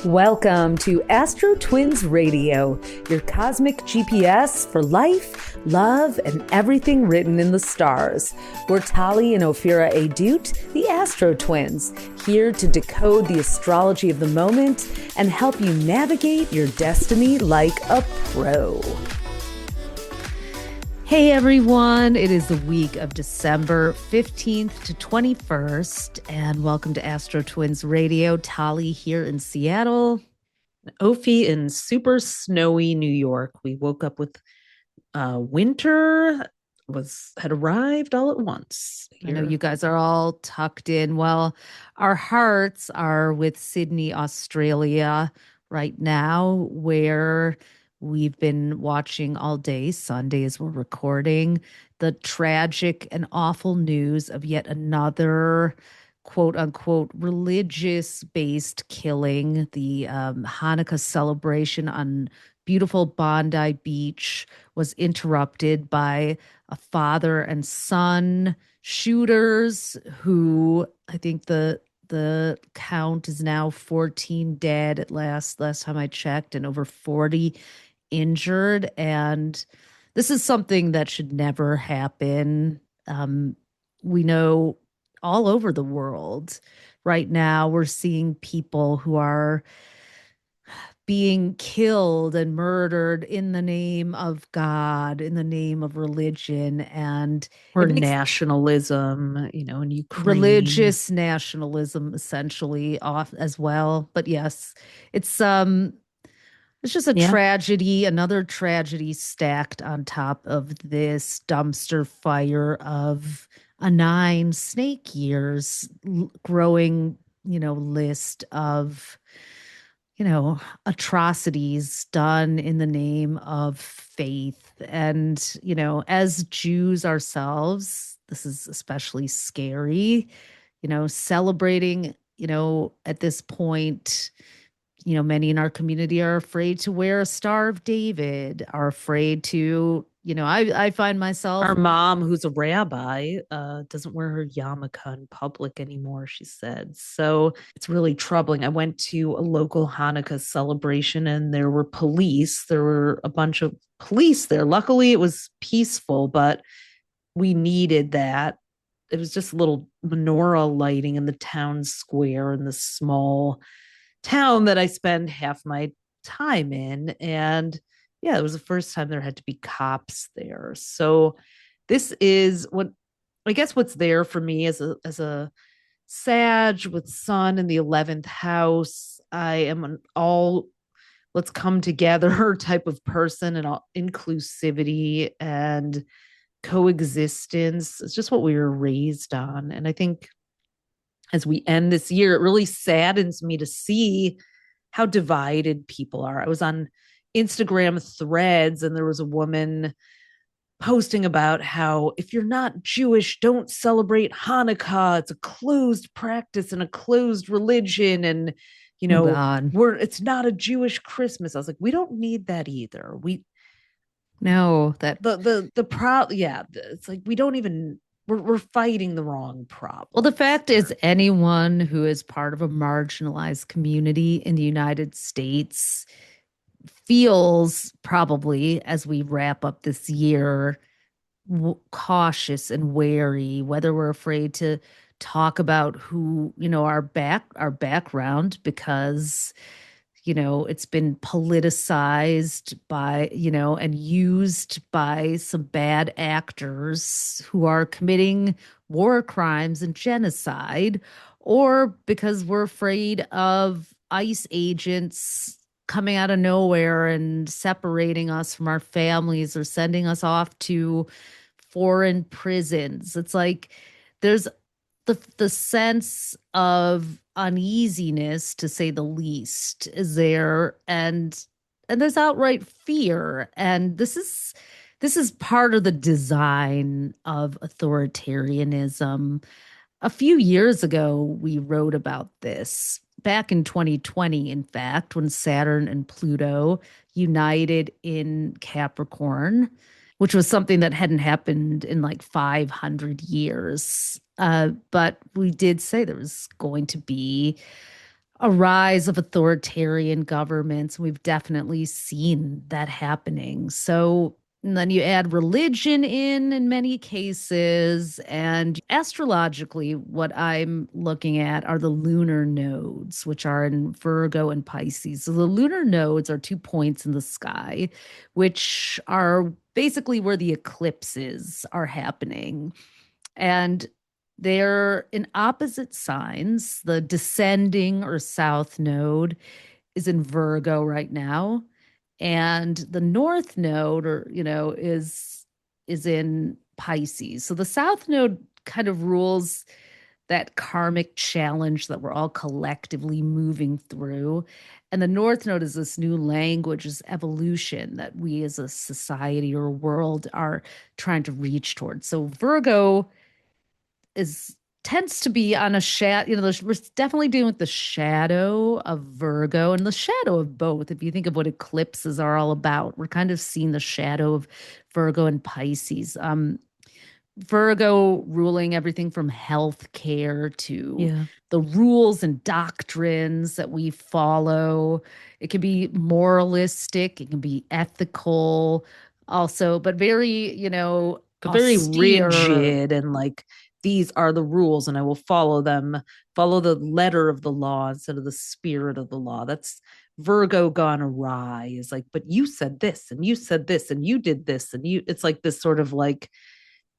Welcome to AstroTwins Radio, your cosmic GPS for life, love, and everything written in the stars. We're Tali and Ophira Edut, the AstroTwins, here to decode the astrology of the moment and help you navigate your destiny like a pro. Hey everyone, it is the week of December 15th to 21st, and welcome to AstroTwins Radio. Tali here in Seattle, Ophi in super snowy New York. We woke up with winter had arrived all at once. Here. I know you guys are all tucked in. Well, our hearts are with Sydney, Australia right now, where we've been watching all day, Sunday as we're recording, the tragic and awful news of yet another quote unquote religious-based killing. The Hanukkah celebration on beautiful Bondi Beach was interrupted by a father and son shooters who, I think the count is now 14 dead at last time I checked, and over 40 injured. And this is something that should never happen. We know all over the world right now we're seeing people who are being killed and murdered in the name of God, in the name of religion, or nationalism, in Ukraine. Religious nationalism, essentially, off as well. But yes, it's just a tragedy, another tragedy stacked on top of this dumpster fire of a 9 snake years growing, list of, atrocities done in the name of faith. And, as Jews ourselves, this is especially scary, celebrating, at this point, many in our community are afraid to wear a Star of David, are afraid to, I find myself. Our mom, who's a rabbi, doesn't wear her yarmulke in public anymore, she said. So it's really troubling. I went to a local Hanukkah celebration and there were police. There were a bunch of police there. Luckily, it was peaceful, but we needed that. It was just a little menorah lighting in the town square in the small town that I spend half my time in. And yeah, it was the first time there had to be cops there. So this is what's there for me as a Sag with Sun in the 11th house. I am an all let's come together type of person, and all inclusivity and coexistence. It's just what we were raised on. And I think as we end this year, it really saddens me to see how divided people are. I was on Instagram Threads and there was a woman posting about how if you're not Jewish, don't celebrate Hanukkah. It's a closed practice and a closed religion. And, it's not a Jewish Christmas. I was like, we don't need that either. It's like, we don't even, we're fighting the wrong problem. Well, the fact is, anyone who is part of a marginalized community in the United States feels probably, as we wrap up this year, cautious and wary, whether we're afraid to talk about who, our background, because it's been politicized by, and used by some bad actors who are committing war crimes and genocide, or because we're afraid of ICE agents coming out of nowhere and separating us from our families or sending us off to foreign prisons. It's like there's the sense of uneasiness, to say the least, is there, and there's outright fear. And this is part of the design of authoritarianism. A few years ago, we wrote about this back in 2020, in fact, when Saturn and Pluto united in Capricorn, which was something that hadn't happened in like 500 years. But we did say there was going to be a rise of authoritarian governments. We've definitely seen that happening. So and then you add religion in many cases. And astrologically, what I'm looking at are the lunar nodes, which are in Virgo and Pisces. So the lunar nodes are 2 points in the sky, which are basically where the eclipses are happening. And they're in opposite signs. The descending or south node is in Virgo right now, and the north node, or is in Pisces. So the south node kind of rules that karmic challenge that we're all collectively moving through. And the North Node is this new language, this evolution that we as a society or world are trying to reach towards. So Virgo is tends to be on a shadow. We're definitely dealing with the shadow of Virgo and the shadow of both. If you think of what eclipses are all about, we're kind of seeing the shadow of Virgo and Pisces. Virgo ruling everything from healthcare to Yeah. the rules and doctrines that we follow. It can be moralistic, it can be ethical, also, but very, But very austere. rigid and like these are the rules and I will follow them, follow the letter of the law instead of the spirit of the law. That's Virgo gone awry is like, but you said this and you said this and you did this and you, it's like this sort of like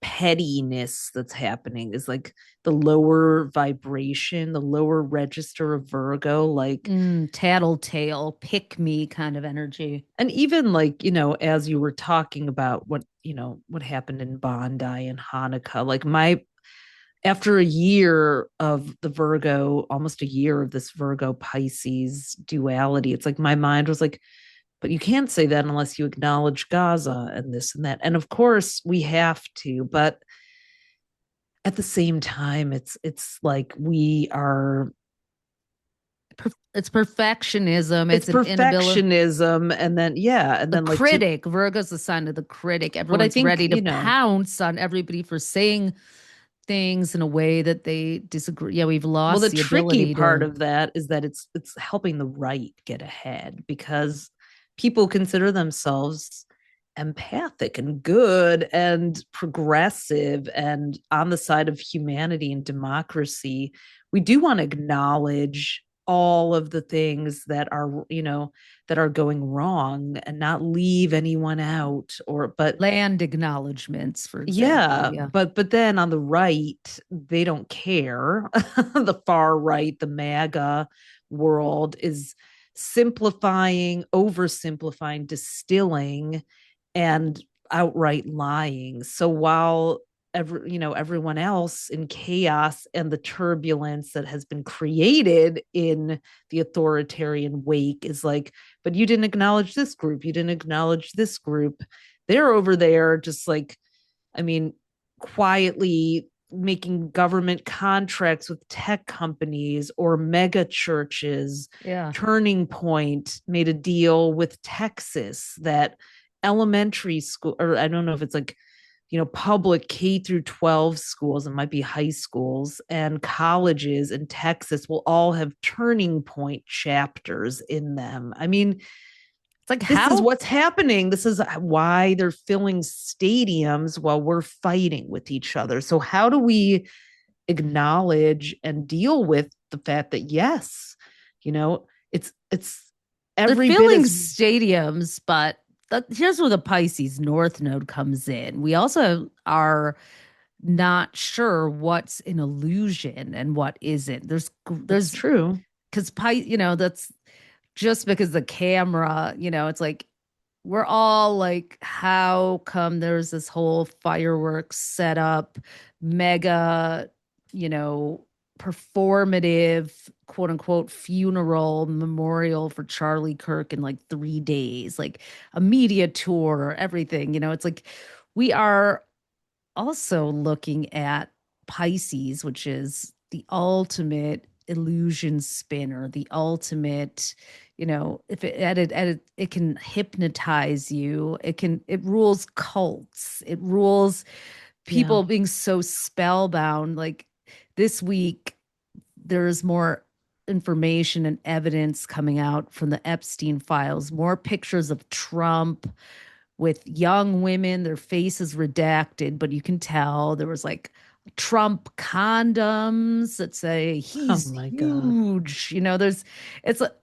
pettiness that's happening is like the lower vibration, the lower register of Virgo, like Tattletale, pick me kind of energy. and even like as you were talking about what happened in Bondi and Hanukkah, like my after a year of the Virgo, almost a year of this Virgo Pisces duality, it's like my mind was like, but you can't say that unless you acknowledge Gaza and this and that. And of course we have to, but at the same time, it's like we are It's perfectionism. it's It's an inability. perfectionism and then yeah and The then like to critic, Virgo's the sign of the critic. what I Everyone's think ready to pounce on everybody for saying things in a way that they disagree. Yeah, we've well the lost the tricky ability part to of that is that it's helping the right get ahead because people consider themselves empathic and good and progressive and on the side of humanity and democracy. We do want to acknowledge all of the things that are that are going wrong and not leave anyone out or but land acknowledgments, for example. yeah, Yeah. but then on the right, they don't care. The far right, the MAGA world is simplifying, oversimplifying, distilling, and outright lying. So while everyone else in chaos and the turbulence that has been created in the authoritarian wake is like, but you didn't acknowledge this group, you didn't acknowledge this group. They're over there just like, I mean, quietly making government contracts with tech companies or mega churches. Yeah. Turning Point made a deal with Texas that elementary school, or I don't know if it's like, public K through 12 schools, it might be high schools and colleges in Texas will all have Turning Point chapters in them. I mean, It's like, this is how what's happening. This is why they're filling stadiums while we're fighting with each other. So, how do we acknowledge and deal with the fact that, yes, it's they're every bit filling as stadiums, but here's where the Pisces North Node comes in. We also are not sure what's an illusion and what isn't. it's There's true. because that's just because the camera, it's like we're all like, how come there's this whole fireworks setup, mega, you know, performative, quote unquote, funeral memorial for Charlie Kirk in like 3 days, like a media tour, everything, it's like we are also looking at Pisces, which is the ultimate illusion spinner, the ultimate, if it can hypnotize you, it rules cults, it rules Yeah. people being so spellbound. Like this week, there's more. information and evidence coming out from the Epstein files, more pictures of Trump with young women, their faces redacted, but you can tell there was like Trump condoms that say Oh he's my God. huge. There's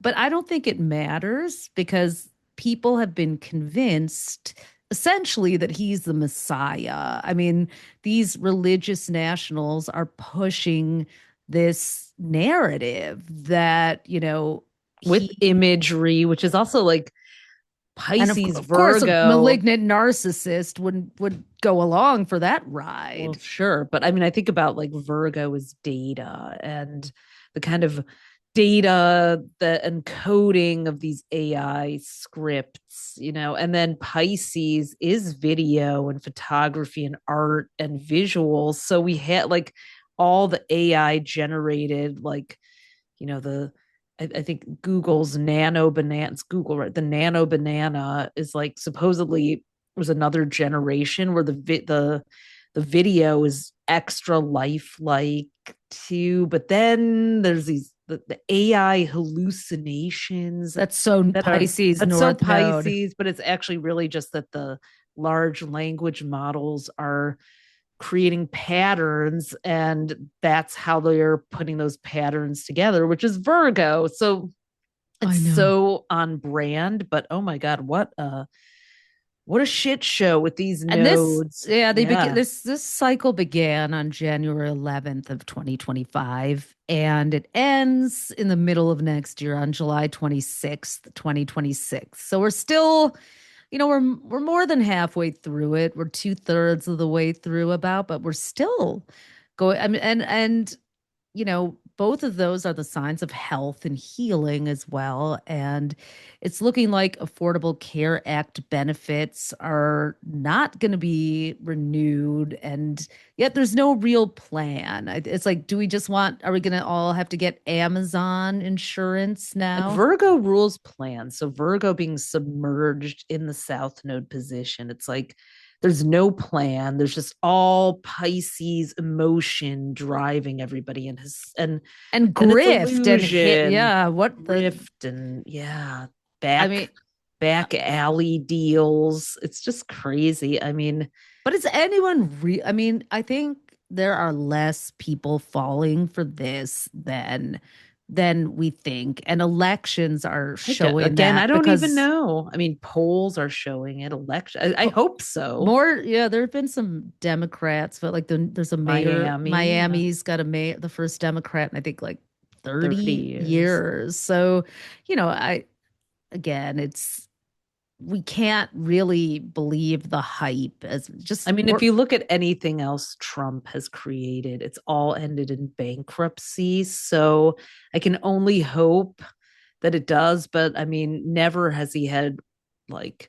but I don't think it matters because people have been convinced essentially that he's the Messiah. I mean, these religious nationals are pushing this narrative that, With he imagery, which is also like and of, Pisces, of course, a Virgo. malignant narcissist would go along for that Well, ride. sure. But I mean, I think about like Virgo is data and the kind of data, the encoding of these AI scripts, and then Pisces is video and photography and art and visuals. So we had like all the AI generated, like, the I think Google's nano banana, it's Google, right? The nano banana is like supposedly was another generation where the video is extra lifelike too. But then there's the AI hallucinations That's so that are Pisces that's so North Node. Pisces, but it's actually really just that the large language models are creating patterns, and that's how they're putting those patterns together, which is Virgo. So I it's know. so on brand, but oh my God, what a shit show with these And this, nodes. yeah, they began Yeah. this cycle began on January 11th of 2025, and it ends in the middle of next year on July 26th, 2026. So we're still, we're more than halfway through it. We're two-thirds of the way through about, but we're still going. I mean, and both of those are the signs of health and healing as well. And it's looking like Affordable Care Act benefits are not going to be renewed. And yet there's no real plan. It's like, are we going to all have to get Amazon insurance And now? Virgo rules plan. So Virgo being submerged in the South Node position, it's like there's no plan. There's just all Pisces emotion driving everybody in his And and it's grift and hit. illusion, Yeah. rift, and yeah, I back mean, back alley deals. It's just crazy. I mean, but is anyone I mean, I think there are less people falling for this than we think. And elections are showing again, I that don't even because know. I mean, polls are showing it. Election. I hope so. more, yeah, there have been some Democrats, but like there's a mayor, Miami, yeah, Miami's got a mayor, the first Democrat in I think like 30 30 years. years. So, I again, we can't really believe the hype as I just mean, if you look at anything else Trump has created, it's all ended in bankruptcy. So I can only hope that it does. But I mean, never has he had like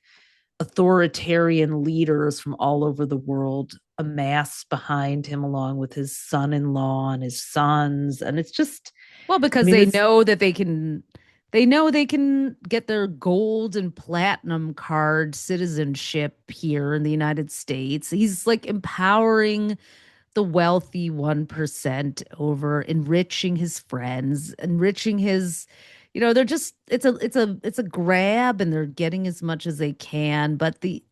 authoritarian leaders from all over the world amass behind him, along with his son in law and his sons. And it's just, Well, I because mean, they it's know that they can get their gold and platinum card citizenship here in the United States. He's like empowering the wealthy 1% over enriching his friends, enriching his, they're just it's a grab and they're getting as much as they can, but the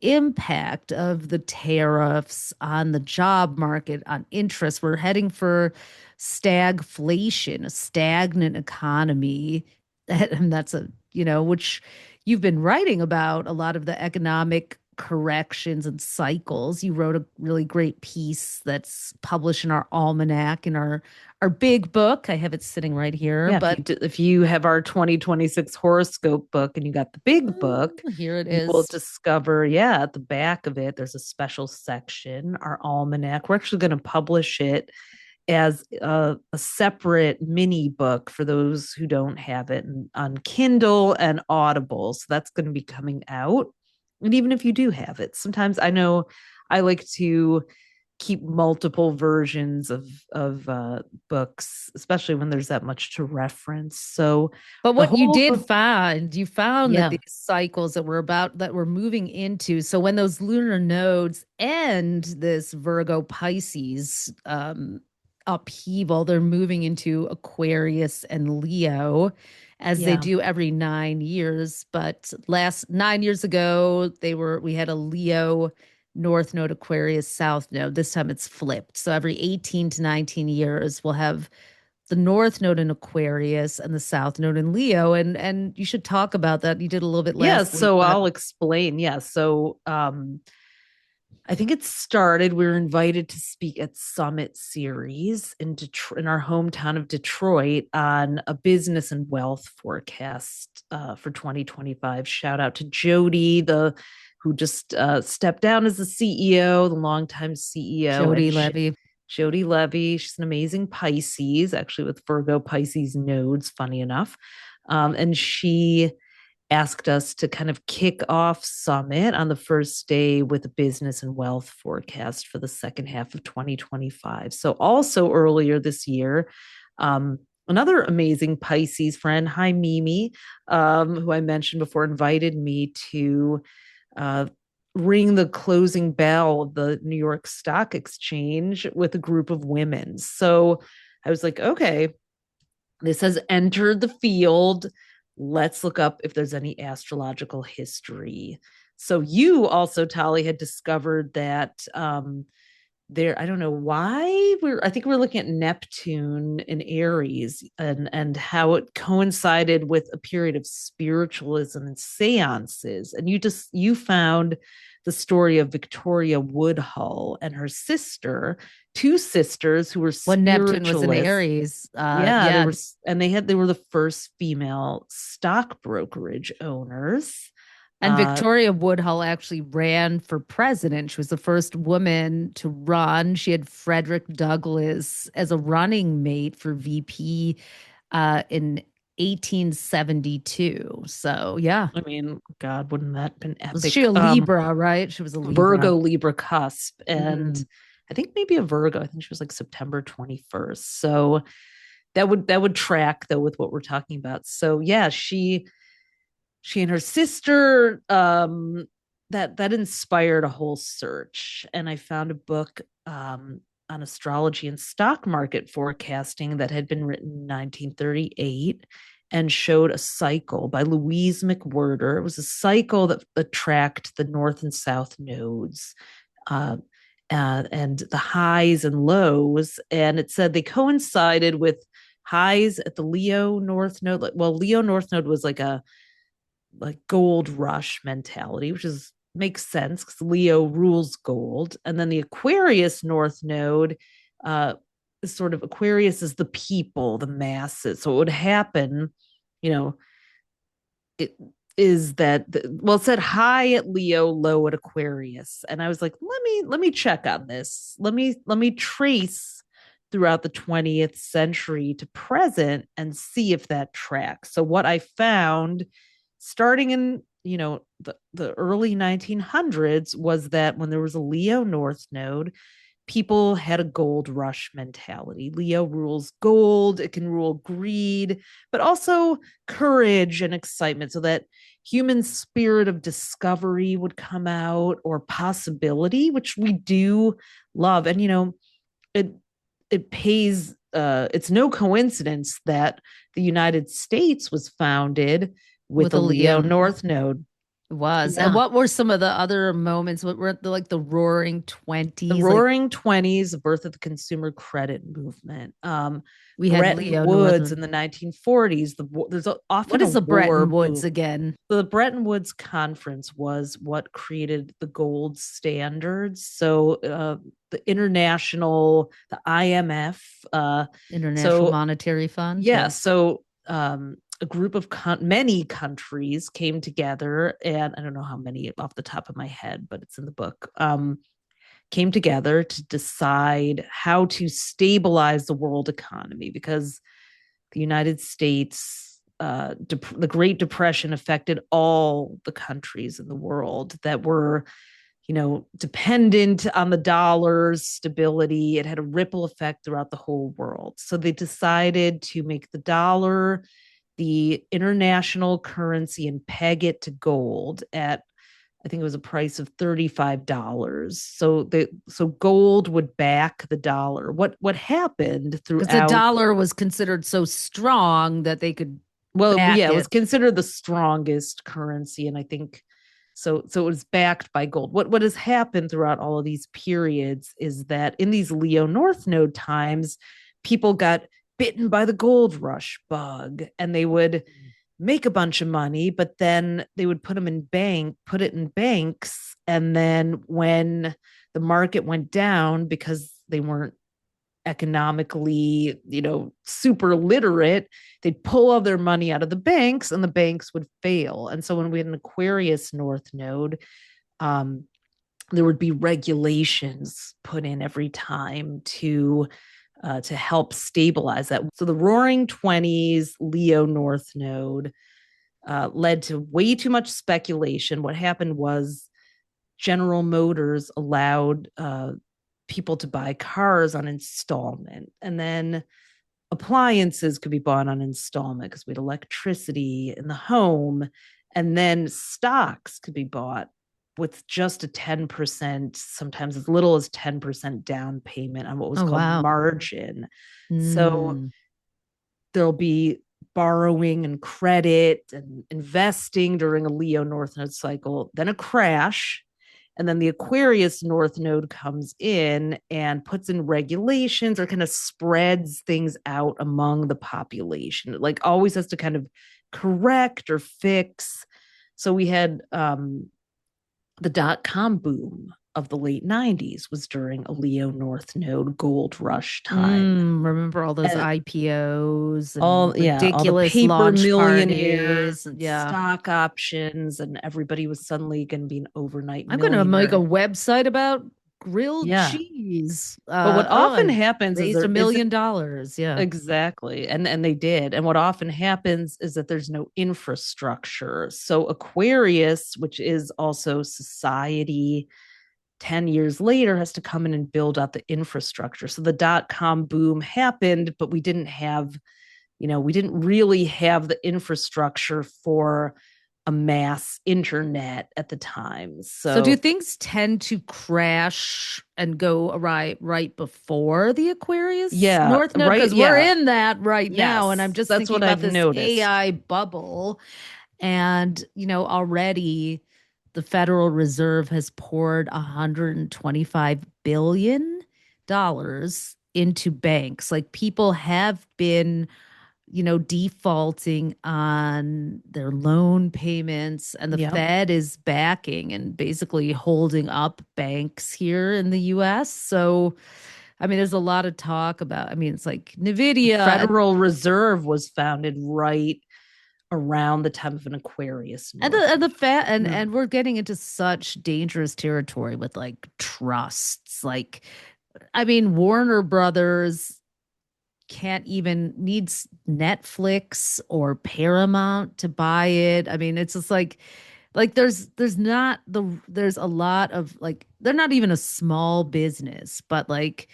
impact of the tariffs on the job market, on interest, we're heading for stagflation, a stagnant economy. And that's which you've been writing about a lot of the economic corrections and cycles. You wrote a really great piece that's published in our almanac in our big book. I have it sitting right here, yeah, but if you have our 2026 horoscope book and you got the big book, here it you will is. discover, yeah, at the back of it, there's a special section, our almanac. We're actually going to publish it as a separate mini book for those who don't have it on Kindle and Audible. So that's going to be coming out. And even if you do have it, sometimes I know I like to keep multiple versions of books, especially when there's that much to reference. So But the what you whole did book, find, you found that yeah, these cycles that we're moving into. So when those lunar nodes end this Virgo Pisces upheaval. They're moving into Aquarius and Leo as they Yeah. do every 9 years. But last 9 years ago, we had a Leo North Node, Aquarius South Node. This time it's flipped. So every 18 to 19 years, we'll have the North Node in Aquarius and the South Node in Leo. And you should talk about that. You did a little bit Yeah, last week, so but I'll explain. Yeah, so I think it started. We were invited to speak at Summit Series in Detroit, in our hometown of Detroit, on a business and wealth forecast for 2025. Shout out to Jody, the who just stepped down as the CEO, the longtime CEO, Jody Levy. Jody Levy. She's an amazing Pisces, actually with Virgo Pisces nodes. Funny enough, and she asked us to kind of kick off Summit on the first day with a business and wealth forecast for the second half of 2025. So, also earlier this year, another amazing Pisces friend, hi Mimi, who I mentioned before, invited me to ring the closing bell of the New York Stock Exchange with a group of women. So, I was like, okay, this has entered the field. Let's look up if there's any astrological history. So you also, Tali, had discovered that there, I don't know why I think we're looking at Neptune in Aries and how it coincided with a period of spiritualism and seances. And you found the story of Victoria Woodhull and her sister, two sisters who were When Neptune was in spiritualists. Aries. Yeah, Yeah. they were the first female stock brokerage owners. And Victoria Woodhull actually ran for president. She was the first woman to run. She had Frederick Douglass as a running mate for VP in 1872. So, yeah. I mean, God, wouldn't that have been Was epic? she a Libra, right? She was a Libra. Virgo Libra cusp, and Mhm. I think maybe a Virgo. I think she was like September 21st. So that would track though with what we're talking about. So yeah, she and her sister, that inspired a whole search, and I found a book on astrology and stock market forecasting that had been written in 1938 and showed a cycle by Louise McWhirter. It was a cycle that tracked the north and south nodes, uh, and the highs and lows, and it said they coincided with highs at the Leo North Node. Well, Leo North Node was like gold rush mentality, which is makes sense because Leo rules gold. And then the Aquarius North Node, is sort of Aquarius is the people, the masses. So it would happen, you know, it is that well, it said high at Leo, low at Aquarius. And I was like, let me check on this. Let me trace throughout the 20th century to present and see if that tracks. So what I found starting in the early 1900s was that when there was a Leo North Node, people had a gold rush mentality. Leo rules gold, it can rule greed, but also courage and excitement, so that human spirit of discovery would come out, or possibility, which we do love. And it it pays it's no coincidence that the United States was founded with With a a Leo Leo. North Node. It was. And Yeah. what were some of the other moments? What were the roaring The 20s? Like roaring 20s, the birth of the consumer credit movement. we had Bretton Leo Woods in Northern. the 1940s. There's What often a is the war Bretton Woods boom. again? The Bretton Woods Conference was what created the gold standards. So the IMF. International So Monetary Fund. yeah, Yeah. so a group of many countries came together, and I don't know how many off the top of my head, but it's in the book. Came together to decide how to stabilize the world economy, because the United States, the Great Depression affected all the countries in the world that were, dependent on the dollar's stability. It had a ripple effect throughout the whole world. So they decided to make the dollar the international currency and peg it to gold at I think it was a price of $35. So gold would back the dollar. What happened Because the throughout. dollar was considered so strong that they could Well, back yeah, it was it. considered the strongest currency, and I think so it was backed by gold. What has happened throughout all of these periods is that in these Leo North Node times, people got bitten by the gold rush bug, and they would make a bunch of money, but then they would put it in banks, and then when the market went down because they weren't economically, super literate, they'd pull all their money out of the banks and the banks would fail. And so when we had an Aquarius North Node, um, there would be regulations put in every time to help stabilize that. So the Roaring 20s Leo North Node led to way too much speculation. What happened was General Motors allowed people to buy cars on installment, and then appliances could be bought on installment because we had electricity in the home, and then stocks could be bought with just a 10%, sometimes as little as 10% down payment on what was Oh, called wow. margin. So Mm. there'll be borrowing and credit and investing during a Leo North Node cycle, then a crash. And then the Aquarius North Node comes in and puts in regulations or kind of spreads things out among the population. It like always has to kind of correct or fix. So we had the dot-com boom of the late 90s was during a Leo North Node gold rush time. Remember all those And IPOs and all the ridiculous paper launch millionaires parties. and Yeah. stock options, and everybody was suddenly going to be an overnight I'm going to make a millionaire. website about grilled Yeah. cheese. But what often I happens is raised there $1 isn't. million. Yeah. Exactly. And they did. And what often happens is that there's no infrastructure. So Aquarius, which is also society 10 years later, has to come in and build out the infrastructure. So the dot-com boom happened, but we didn't really have the infrastructure for a mass internet at the time. So do So things tend to crash and go right before the Aquarius yeah, North Node? right. Because we're Yeah. in that right now. And I'm Yes. just That's thinking what about I've this noticed. AI bubble. And, already the Federal Reserve has poured $125 billion into banks. Like people have been defaulting on their loan payments, and the Yep. Fed is backing and basically holding up banks here in the US. So, I mean, there's a lot of talk about, I mean, it's like The Nvidia Federal Reserve was founded right around the time of an Aquarius and North the Fed, Node. and we're getting into such dangerous territory with like trusts. Like, I mean, Warner Brothers can't even needs Netflix or Paramount to buy it. I mean, it's just like there's not there's a lot of like they're not even a small business, but like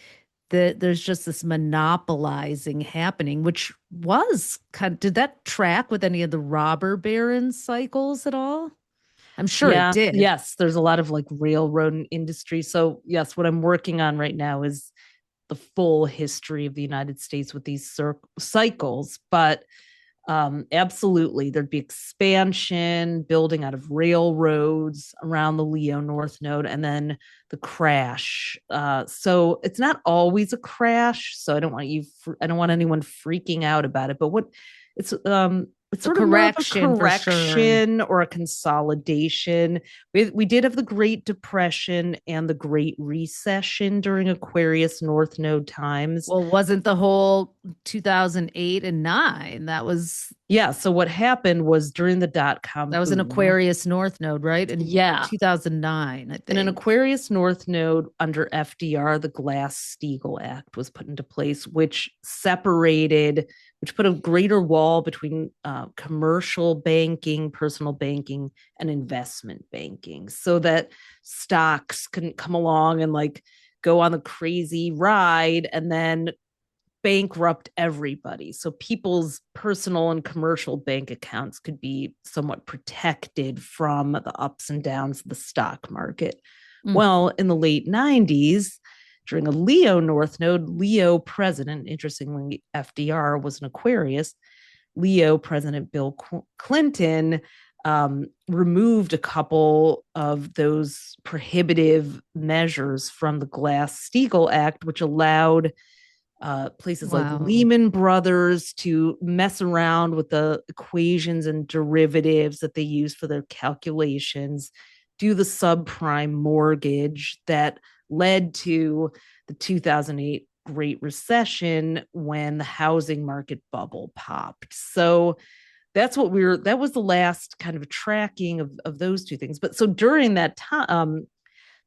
there's just this monopolizing happening, which was kind of, did that track with any of the robber baron cycles at all? I'm sure it Yeah, did. yes, there's a lot of like railroad industry. So, yes, what I'm working on right now is the full history of the United States with these cycles. But absolutely, there'd be expansion, building out of railroads around the Leo North Node, and then the crash. So it's not always a crash. So I don't want anyone freaking out about it. But it's A sort of more of a correction for sure. correction or a consolidation. We did have the Great Depression and the Great Recession during Aquarius North Node times. Well, wasn't the whole 2008 and 9? Yeah. So what happened was during the dot-com That was an boom. Aquarius North Node, right? In Yeah. 2009, I In an think. Aquarius North Node under FDR, the Glass-Steagall Act was put into place, which put a greater wall between commercial banking, personal banking, and investment banking, so that stocks couldn't come along and like go on the crazy ride and then bankrupt everybody. So people's personal and commercial bank accounts could be somewhat protected from the ups and downs of the stock market. Mm. Well, in the late 90s, during a Leo North Node, Leo president, interestingly, FDR was an Aquarius, Leo President Bill Clinton removed a couple of those prohibitive measures from the Glass-Steagall Act, which allowed places like Wow. Lehman Brothers to mess around with the equations and derivatives that they use for their calculations, do the subprime mortgage that led to the 2008 Great Recession when the housing market bubble popped. So that was the last kind of tracking of those two things. But so during that time,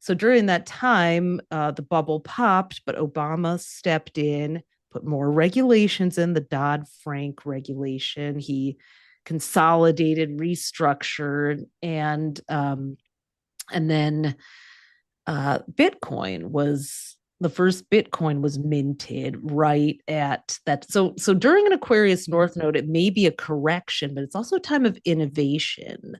the bubble popped, but Obama stepped in, put more regulations in, the Dodd-Frank regulation. He consolidated, restructured, and then Bitcoin was the first Bitcoin was minted right at that. So during an Aquarius North Node, it may be a correction, but it's also a time of innovation.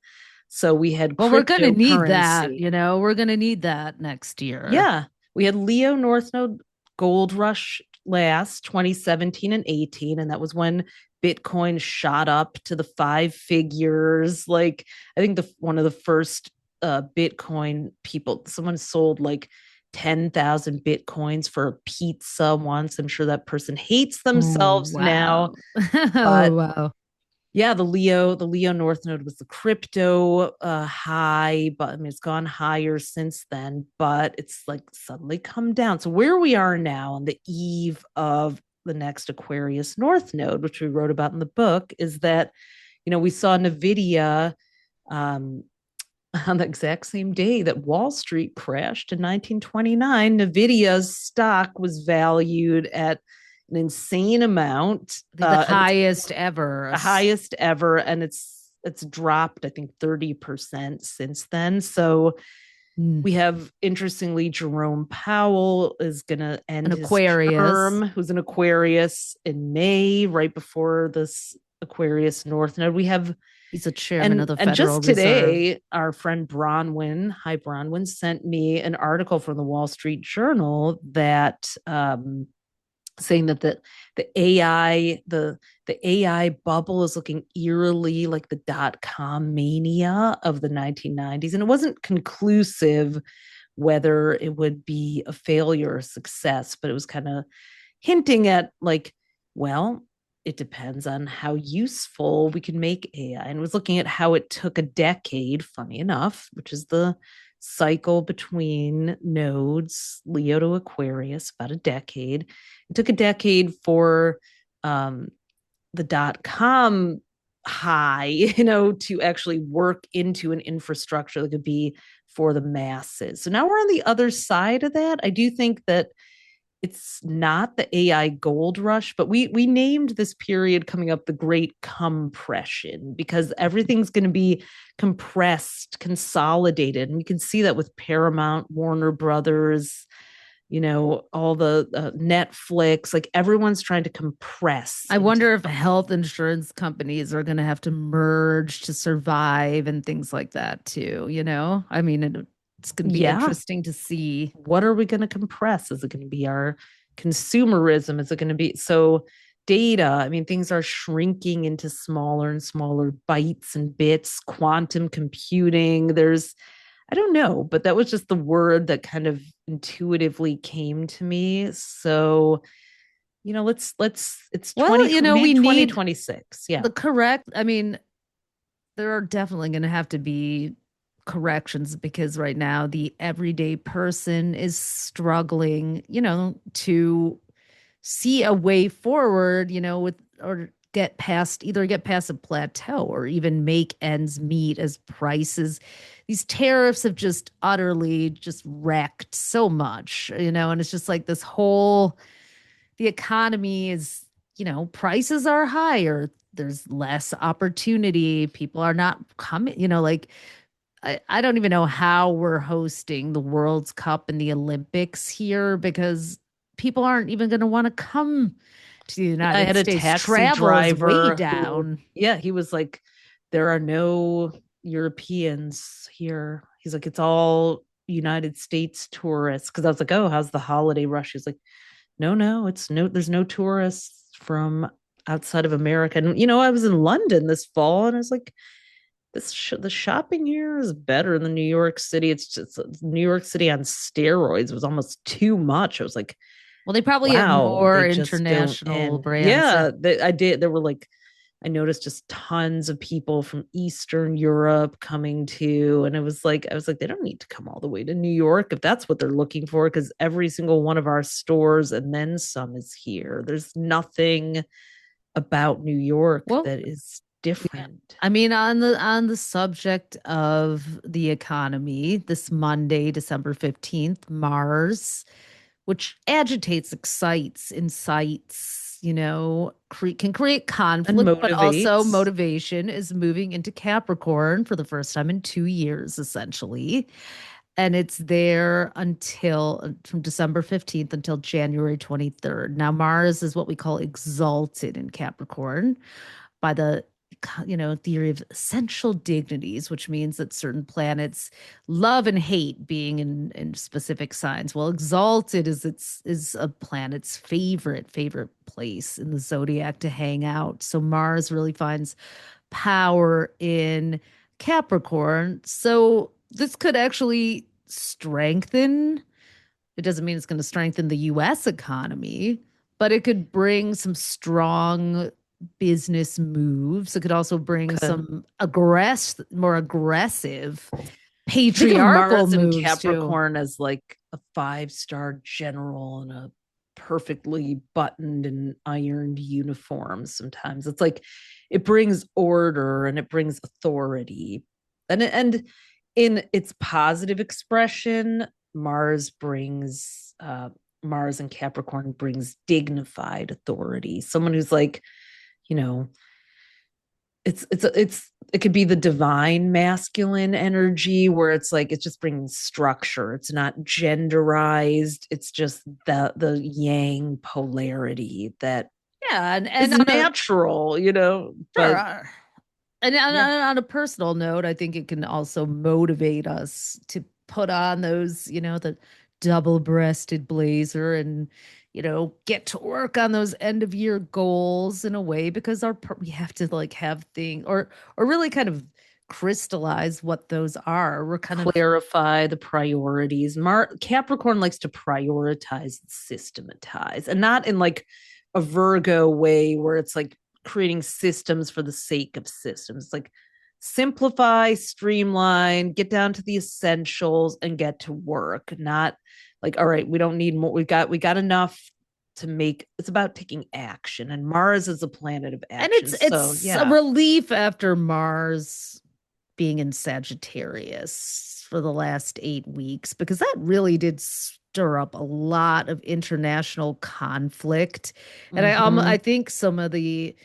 So we had Well, we're going to need that, cryptocurrency. we're going to need that next year. Yeah. We had Leo North Node gold rush last 2017 and 18. And that was when Bitcoin shot up to the five figures. Like, I think one of the first Bitcoin people, someone sold like 10,000 Bitcoins for a pizza once. I'm sure that person hates Oh, themselves now. wow. Oh, But wow. yeah, the Leo North Node was the crypto high, but I mean it's gone higher since then, but it's like suddenly come down. So where we are now on the eve of the next Aquarius North Node, which we wrote about in the book, is that we saw Nvidia um, on the exact same day that Wall Street crashed in 1929. Nvidia's stock was valued at an insane amount, The and it's highest ever. the highest ever, and it's dropped I think 30% since then. So Mm. we have, interestingly, Jerome Powell is going to An end his Aquarius. term, who's an Aquarius, in May, right before this Aquarius North Node. We have He's a chairman of and the and Federal just Reserve. today, our friend Bronwyn, hi Bronwyn, sent me an article from the Wall Street Journal that saying that the AI the AI bubble is looking eerily like the .com mania of the 1990s, and it wasn't conclusive whether it would be a failure or a success, but it was kind of hinting at like, well, it depends on how useful we can make AI, and was looking at how it took a decade, funny enough, which is the cycle between nodes, Leo to Aquarius, about a decade. It took a decade for um, the .com high, to actually work into an infrastructure that could be for the masses. So now we're on the other side of that. I do think that it's not the AI gold rush, but we named this period coming up the Great Compression because everything's going to be compressed, consolidated, and we can see that with Paramount, Warner Brothers, all the Netflix. Like everyone's trying to compress I into wonder if something. health insurance companies are going to have to merge to survive and things like that too, I mean, it's going to be Yeah, interesting to see. what are we going to compress? Is it going to be our consumerism? Is it going to be so data? I mean, things are shrinking into smaller and smaller bytes and bits, quantum computing. I don't know, but that was just the word that kind of intuitively came to me. So, it's Well, 20, we mid need 2026. Yeah. the correct, I mean, there are definitely going to have to be corrections because right now the everyday person is struggling, to see a way forward, with or get past a plateau or even make ends meet as prices. These tariffs have just utterly just wrecked so much, and it's just like this whole the economy is, prices are higher. There's less opportunity. People are not coming, like I don't even know how we're hosting the World's Cup and the Olympics here because people aren't even going to want to come to the I United had a States. taxi Travel is way driver who, down. yeah, he was like, there are no Europeans here. He's like, it's all United States tourists. Cause I was like, oh, how's the holiday rush? He's like, no, there's no tourists from outside of America. And, I was in London this fall and I was like, the shopping here is better than New York City. It's just New York City on steroids. It was almost too much. I was like, Well, they probably have wow, more they just don't international end. brands. Yeah, I did. There were like, I noticed just tons of people from Eastern Europe coming to, and I was like, they don't need to come all the way to New York if that's what they're looking for, because every single one of our stores and then some is here. There's nothing about New York Well, that is yeah. different. I mean, on the subject of the economy, this Monday, December 15th, Mars, which agitates, excites, incites, can create And conflict, but also motivates. motivation, is moving into Capricorn for the first time in 2 years, essentially. And it's there until from December 15th until January 23rd. Now, Mars is what we call exalted in Capricorn by the theory of essential dignities, which means that certain planets love and hate being in specific signs. Well, exalted is a planet's favorite place in the zodiac to hang out. So Mars really finds power in Capricorn. So this could actually strengthen. It doesn't mean it's going to strengthen the US economy, but it could bring some strong business moves. It could also bring Could. some more aggressive Think of patriarchal Mars and moves too. Capricorn as like a 5-star general in a perfectly buttoned and ironed uniform. Sometimes it's like it brings order and it brings authority. And in its positive expression, Mars and Capricorn brings dignified authority. Someone who's like, you know, it could be the divine masculine energy where it's like it's just bringing structure. It's not genderized. It's just the yang polarity that Yeah, is and on a natural, sure, but and yeah, on a personal note, I think it can also motivate us to put on those, the double-breasted blazer and, get to work on those end of year goals in a way because we have to like have things or really kind of crystallize what those are. We're kind of clarify the priorities. Capricorn likes to prioritize and systematize, and not in like a Virgo way where it's like creating systems for the sake of systems. It's like simplify, streamline, get down to the essentials and get to work. Not like, all right, we don't need more. We got enough to make. It's about taking action, and Mars is a planet of and action. So it's a yeah, relief after Mars being in Sagittarius for the last 8 weeks because that really did stir up a lot of international conflict. And I mm-hmm. think some of the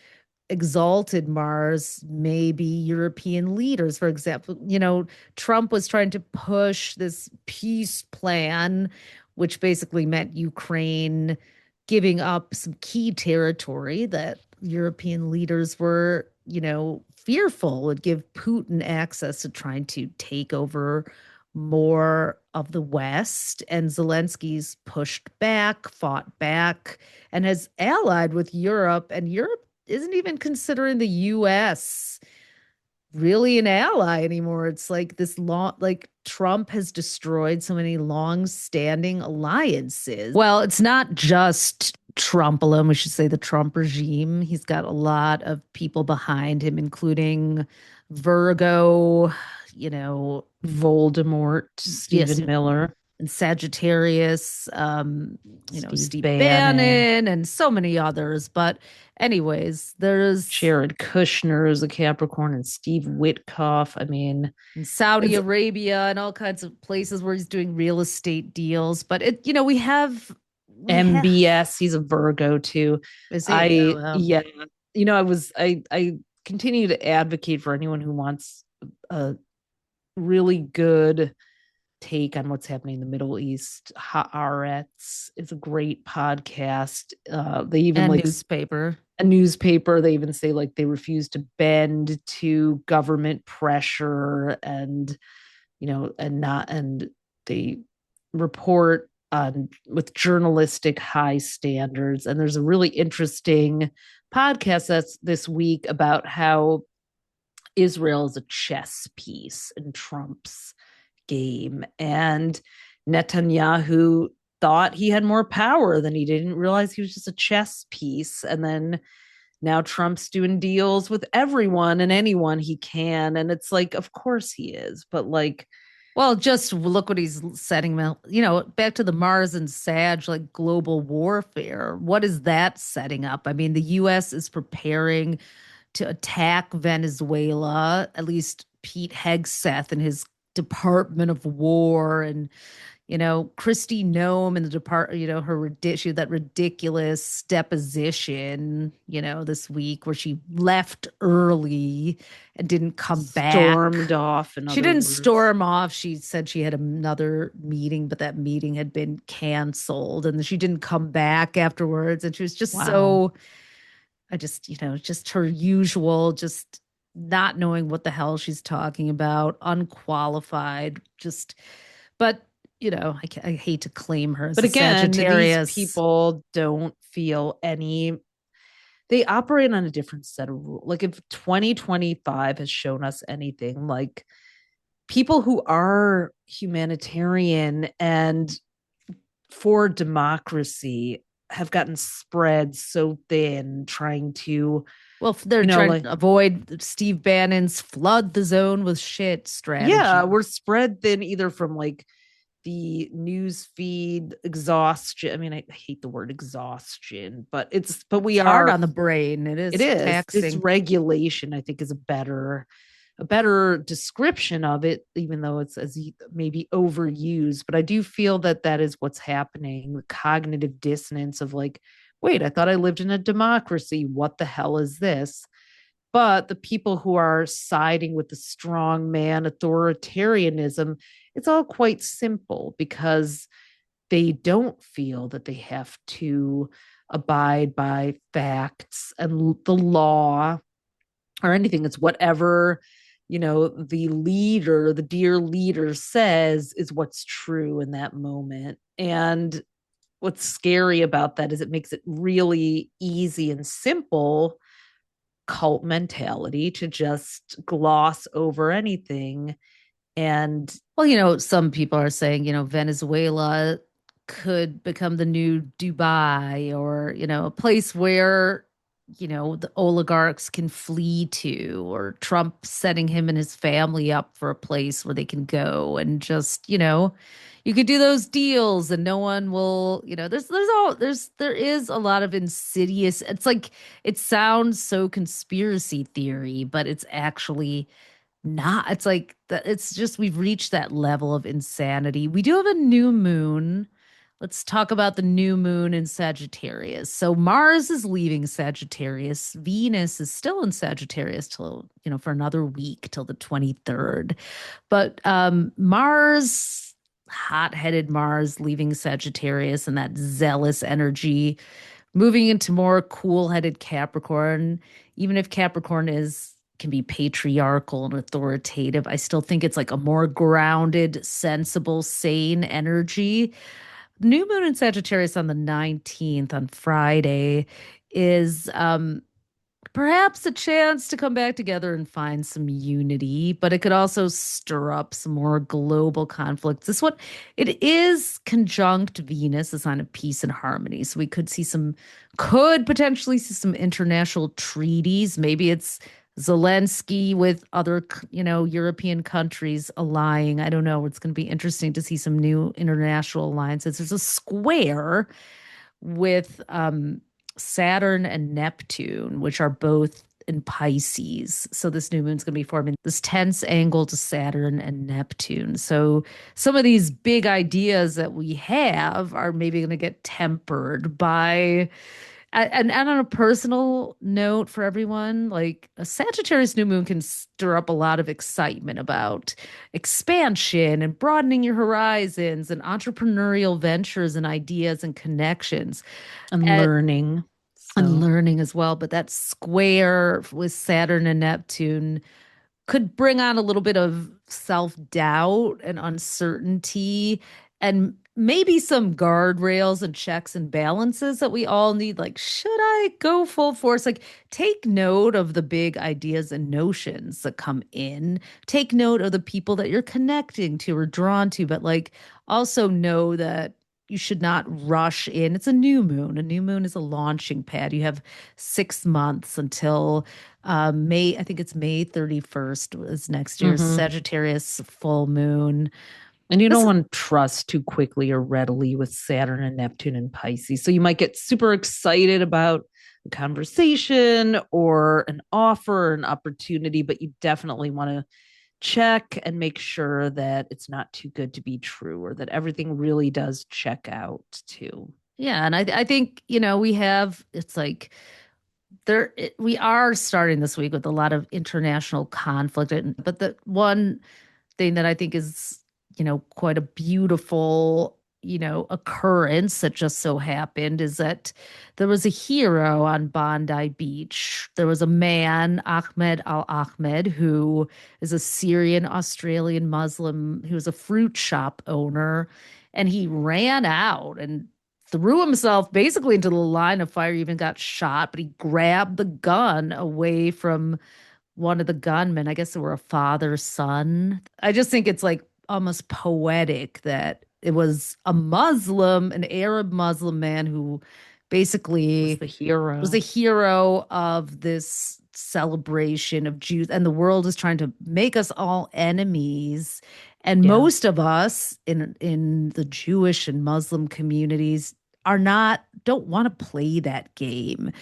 exalted Mars may be European leaders. For example, Trump was trying to push this peace plan, which basically meant Ukraine giving up some key territory that European leaders were, fearful would give Putin access to trying to take over more of the West. And Zelensky's pushed back, fought back, and has allied with Europe. And Europe isn't even considering the US really an ally anymore. It's like like Trump has destroyed so many long-standing alliances. Well, it's not just Trump alone. We should say the Trump regime. He's got a lot of people behind him, including Virgo, you know, Voldemort, yes, Stephen Miller, and Sagittarius, Steve Steve Bannon, Bannon, and so many others. But, anyways, there's Jared Kushner is a Capricorn, and Steve Witkoff. I mean, in Saudi it's Arabia and all kinds of places where he's doing real estate deals. But we have, MBS. He's a Virgo too. is he? Oh, well. Yeah, I continue to advocate for anyone who wants a really good take on what's happening in the Middle East. Haaretz is a great podcast. They even And like newspaper. a newspaper. They even say like they refuse to bend to government pressure, and they report on with journalistic high standards. And there's a really interesting podcast that's this week about how Israel is a chess piece in Trump's game. And Netanyahu thought he had more power than he didn't realize he was just a chess piece. And then now Trump's doing deals with everyone and anyone he can. And it's like, of course he is. But like, Well, just look what he's setting, back to the Mars and Sag, like global warfare. What is that setting up? I mean, the US is preparing to attack Venezuela, at least Pete Hegseth and his Department of War, and Christy Nome in the department, she had that ridiculous deposition, this week where she left early and didn't come back. stormed off. She didn't storm off. She said she had another meeting, but that meeting had been canceled and she didn't come back afterwards. And she was just just her usual, just not knowing what the hell she's talking about, unqualified, but I hate to claim her as but a again, Sagittarius. these people don't feel they operate on a different set of rules. Like if 2025 has shown us anything, like people who are humanitarian and for democracy have gotten spread so thin trying to they're trying to avoid Steve Bannon's flood the zone with shit strategy. Yeah, we're spread thin either from like the news feed exhaustion. I mean, I hate the word exhaustion, but we are hard on the brain. It is taxing. Dysregulation, I think, is a better description of it, even though it's as maybe overused. But I do feel that is what's happening. The cognitive dissonance of like, wait, I thought I lived in a democracy. What the hell is this? But the people who are siding with the strong man authoritarianism, it's all quite simple because they don't feel that they have to abide by facts and the law or anything. It's whatever, the dear leader says is what's true in that moment. And what's scary about that is it makes it really easy and simple cult mentality to just gloss over anything. And some people are saying, Venezuela could become the new Dubai, or, a place where, the oligarchs can flee to, or Trump setting him and his family up for a place where they can go and just, you could do those deals and no one will, there is a lot of insidious. It's like, it sounds so conspiracy theory, but it's actually not. It's like that. It's just, we've reached that level of insanity. We do have a new moon. Let's talk about the new moon in Sagittarius. So Mars is leaving Sagittarius. Venus is still in Sagittarius till, for another week till the 23rd. But Mars, hot-headed Mars leaving Sagittarius and that zealous energy, moving into more cool-headed Capricorn. Even if Capricorn can be patriarchal and authoritative, I still think it's like a more grounded, sensible, sane energy. New moon in Sagittarius on the 19th, on Friday, is perhaps a chance to come back together and find some unity, but it could also stir up some more global conflicts. It is conjunct Venus, a sign of peace and harmony. So we could potentially see some international treaties. Maybe it's Zelensky with other, European countries allying. I don't know. It's going to be interesting to see some new international alliances. There's a square with Saturn and Neptune, which are both in Pisces. So this new moon's going to be forming this tense angle to Saturn and Neptune. So some of these big ideas that we have are maybe going to get tempered by And on a personal note for everyone, like a Sagittarius new moon can stir up a lot of excitement about expansion and broadening your horizons and entrepreneurial ventures and ideas and connections And and, learning. and So, learning as well. But that square with Saturn and Neptune could bring on a little bit of self-doubt and uncertainty and maybe some guardrails and checks and balances that we all need. Like, should I go full force? Like, take note of the big ideas and notions that come in. Take note of the people that you're connecting to or drawn to, but like also know that you should not rush in. It's a new moon. A new moon is a launching pad. You have 6 months until May, I think it's May 31st is next year's mhm. Sagittarius full moon. And you This don't is, want to trust too quickly or readily with Saturn and Neptune and Pisces. So you might get super excited about a conversation or an offer or an opportunity, but you definitely want to check and make sure that it's not too good to be true or that everything really does check out too. yeah, and I think, we have, it's like we are starting this week with a lot of international conflict, but the one thing that I think is, quite a beautiful, occurrence that just so happened is that there was a hero on Bondi Beach. There was a man, Ahmed Al Ahmed, who is a Syrian Australian Muslim who was a fruit shop owner, and he ran out and threw himself basically into the line of fire, even got shot, but he grabbed the gun away from one of the gunmen. I guess they were a father son. I just think it's like almost poetic that it was a Muslim, an Arab Muslim man who Was basically the was the hero. hero of this celebration of Jews, and the world is trying to make us all enemies. And Yeah. most of us in the Jewish and Muslim communities don't want to play that game.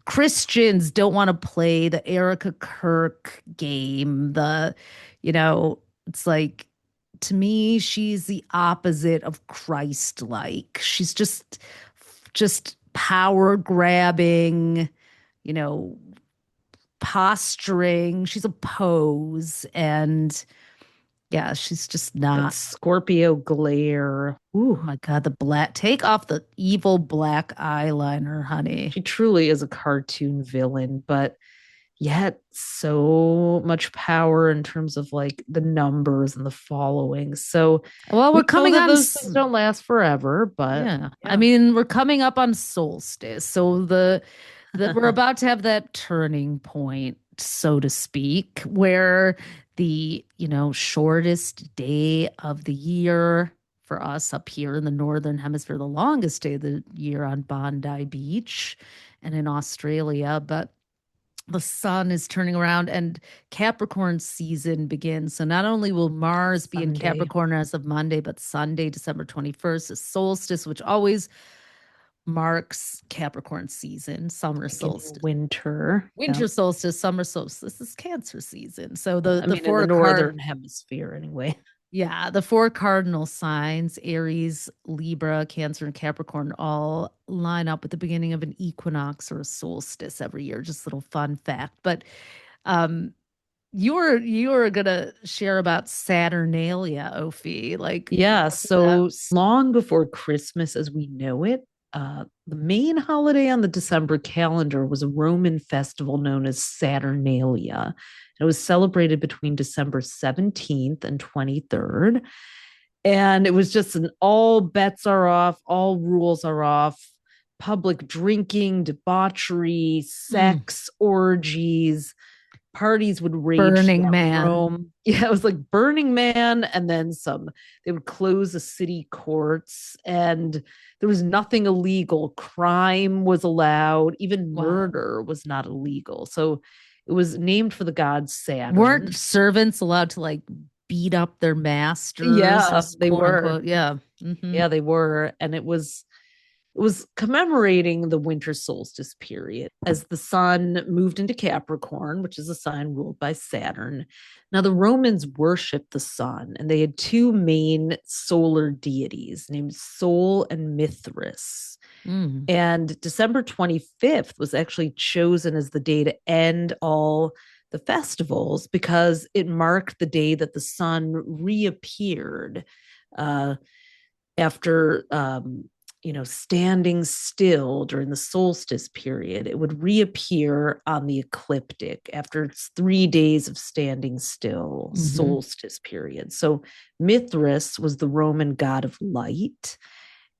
Christians don't want to play the Erica Kirk game. It's like, to me, she's the opposite of Christ-like. She's just power grabbing, you know, posturing. She's a pose. And yeah, she's just That not. Scorpio glare. Oh Ooh, my God, take off the evil black eyeliner, honey. she truly is a cartoon villain, but yet so much power in terms of like the numbers and the following. So Well, we we're know coming that on. those things don't last forever, but Yeah. I yeah. mean, we're coming up on solstice. So that we're about to have that turning point, so to speak, where the, shortest day of the year for us up here in the northern hemisphere, the longest day of the year on Bondi Beach and in Australia, but the sun is turning around and Capricorn season begins. So not only will Mars be in Sunday, Capricorn as of Monday, but Sunday, December 21st is solstice, which always marks Capricorn season, summer beginning of solstice. winter. Yeah. Winter solstice, summer solstice is Cancer season. So Yeah. the I the mean, in the four card northern hemisphere anyway. yeah, the four cardinal signs, Aries, Libra, Cancer, and Capricorn, all line up at the beginning of an equinox or a solstice every year. Just a little fun fact. But um you were gonna share about Saturnalia, Ophi. Like, Yeah. what's that? So long before Christmas as we know it, the main holiday on the December calendar was a Roman festival known as Saturnalia. It was celebrated between December 17th and 23rd. And it was just an all bets are off, all rules are off, public drinking, debauchery, Mm, sex, orgies, parties would rage Burning throughout Man. Rome. Yeah, it was like Burning Man, and then some. They would close the city courts, and there was nothing illegal. Crime was allowed, even Wow. murder was not illegal. So it was named for the god Weren't Saturn. servants allowed to like beat up their masters, Yeah, just they quote were. unquote? Yeah. Yeah, they were. And it was It was commemorating the winter solstice period as the sun moved into Capricorn, which is a sign ruled by Saturn. Now, the Romans worshiped the sun, and they had two main solar deities named Sol and Mithras. Mm. And December 25th was actually chosen as the day to end all the festivals because it marked the day that the sun reappeared uh, after standing still during the solstice period. It would reappear on the ecliptic after its 3 days of standing still, Mm-hmm. solstice period. So Mithras was the Roman god of light,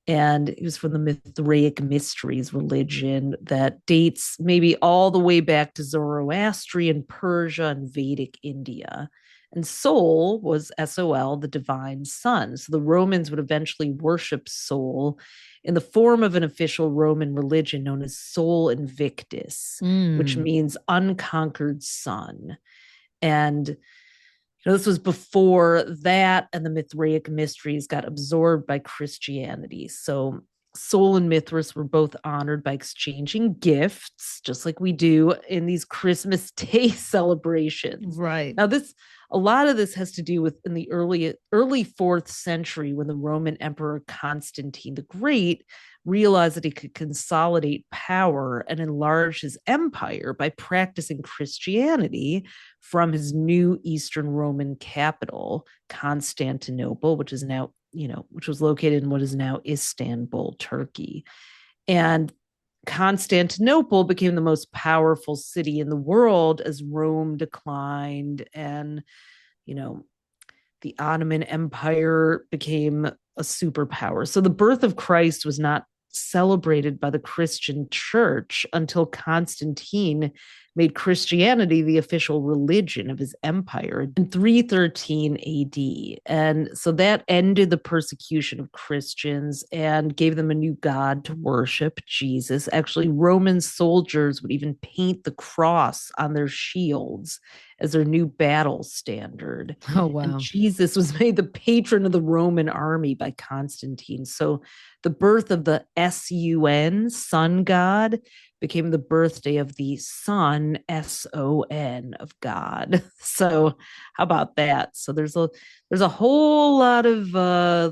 and it was from the Mithraic Mysteries religion that dates maybe all the way back to Zoroastrian Persia and Vedic India. And Sol was Sol, the divine sun. So the Romans would eventually worship Sol in the form of an official Roman religion known as Sol Invictus, which Mm. means unconquered sun. And this was before that and the Mithraic mysteries got absorbed by Christianity. So Sol and Mithras were both honored by exchanging gifts, just like we do in these Christmas Day celebrations. Right. Now, a lot of this has to do with in the early fourth century when the Roman Emperor Constantine the Great realized that he could consolidate power and enlarge his empire by practicing Christianity from his new Eastern Roman capital, Constantinople, which is now, which was located in what is now Istanbul, Turkey. And Constantinople became the most powerful city in the world as Rome declined and, the Ottoman Empire became a superpower. So the birth of Christ was not celebrated by the Christian church until Constantine made Christianity the official religion of his empire in 313 AD. And so that ended the persecution of Christians and gave them a new God to worship, Jesus. Actually, Roman soldiers would even paint the cross on their shields as their new battle standard. Oh, And wow. Jesus was made the patron of the Roman army by Constantine. So the birth of the sun god, became the birthday of the Son, Son of God. So how about that? So there's a whole lot of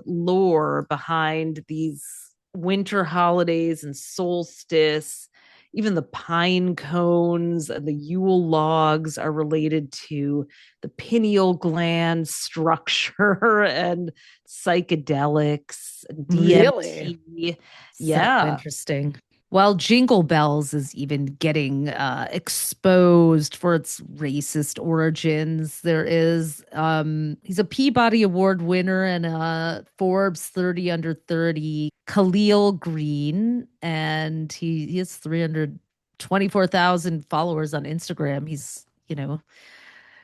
lore behind these winter holidays and solstice. Even the pine cones and the Yule logs are related to the pineal gland structure and psychedelics, Really? DMT. So Yeah. interesting. While Jingle Bells is even getting exposed for its racist origins, he's a Peabody Award winner and a Forbes 30 under 30 Khalil Green, and he has 324,000 followers on Instagram.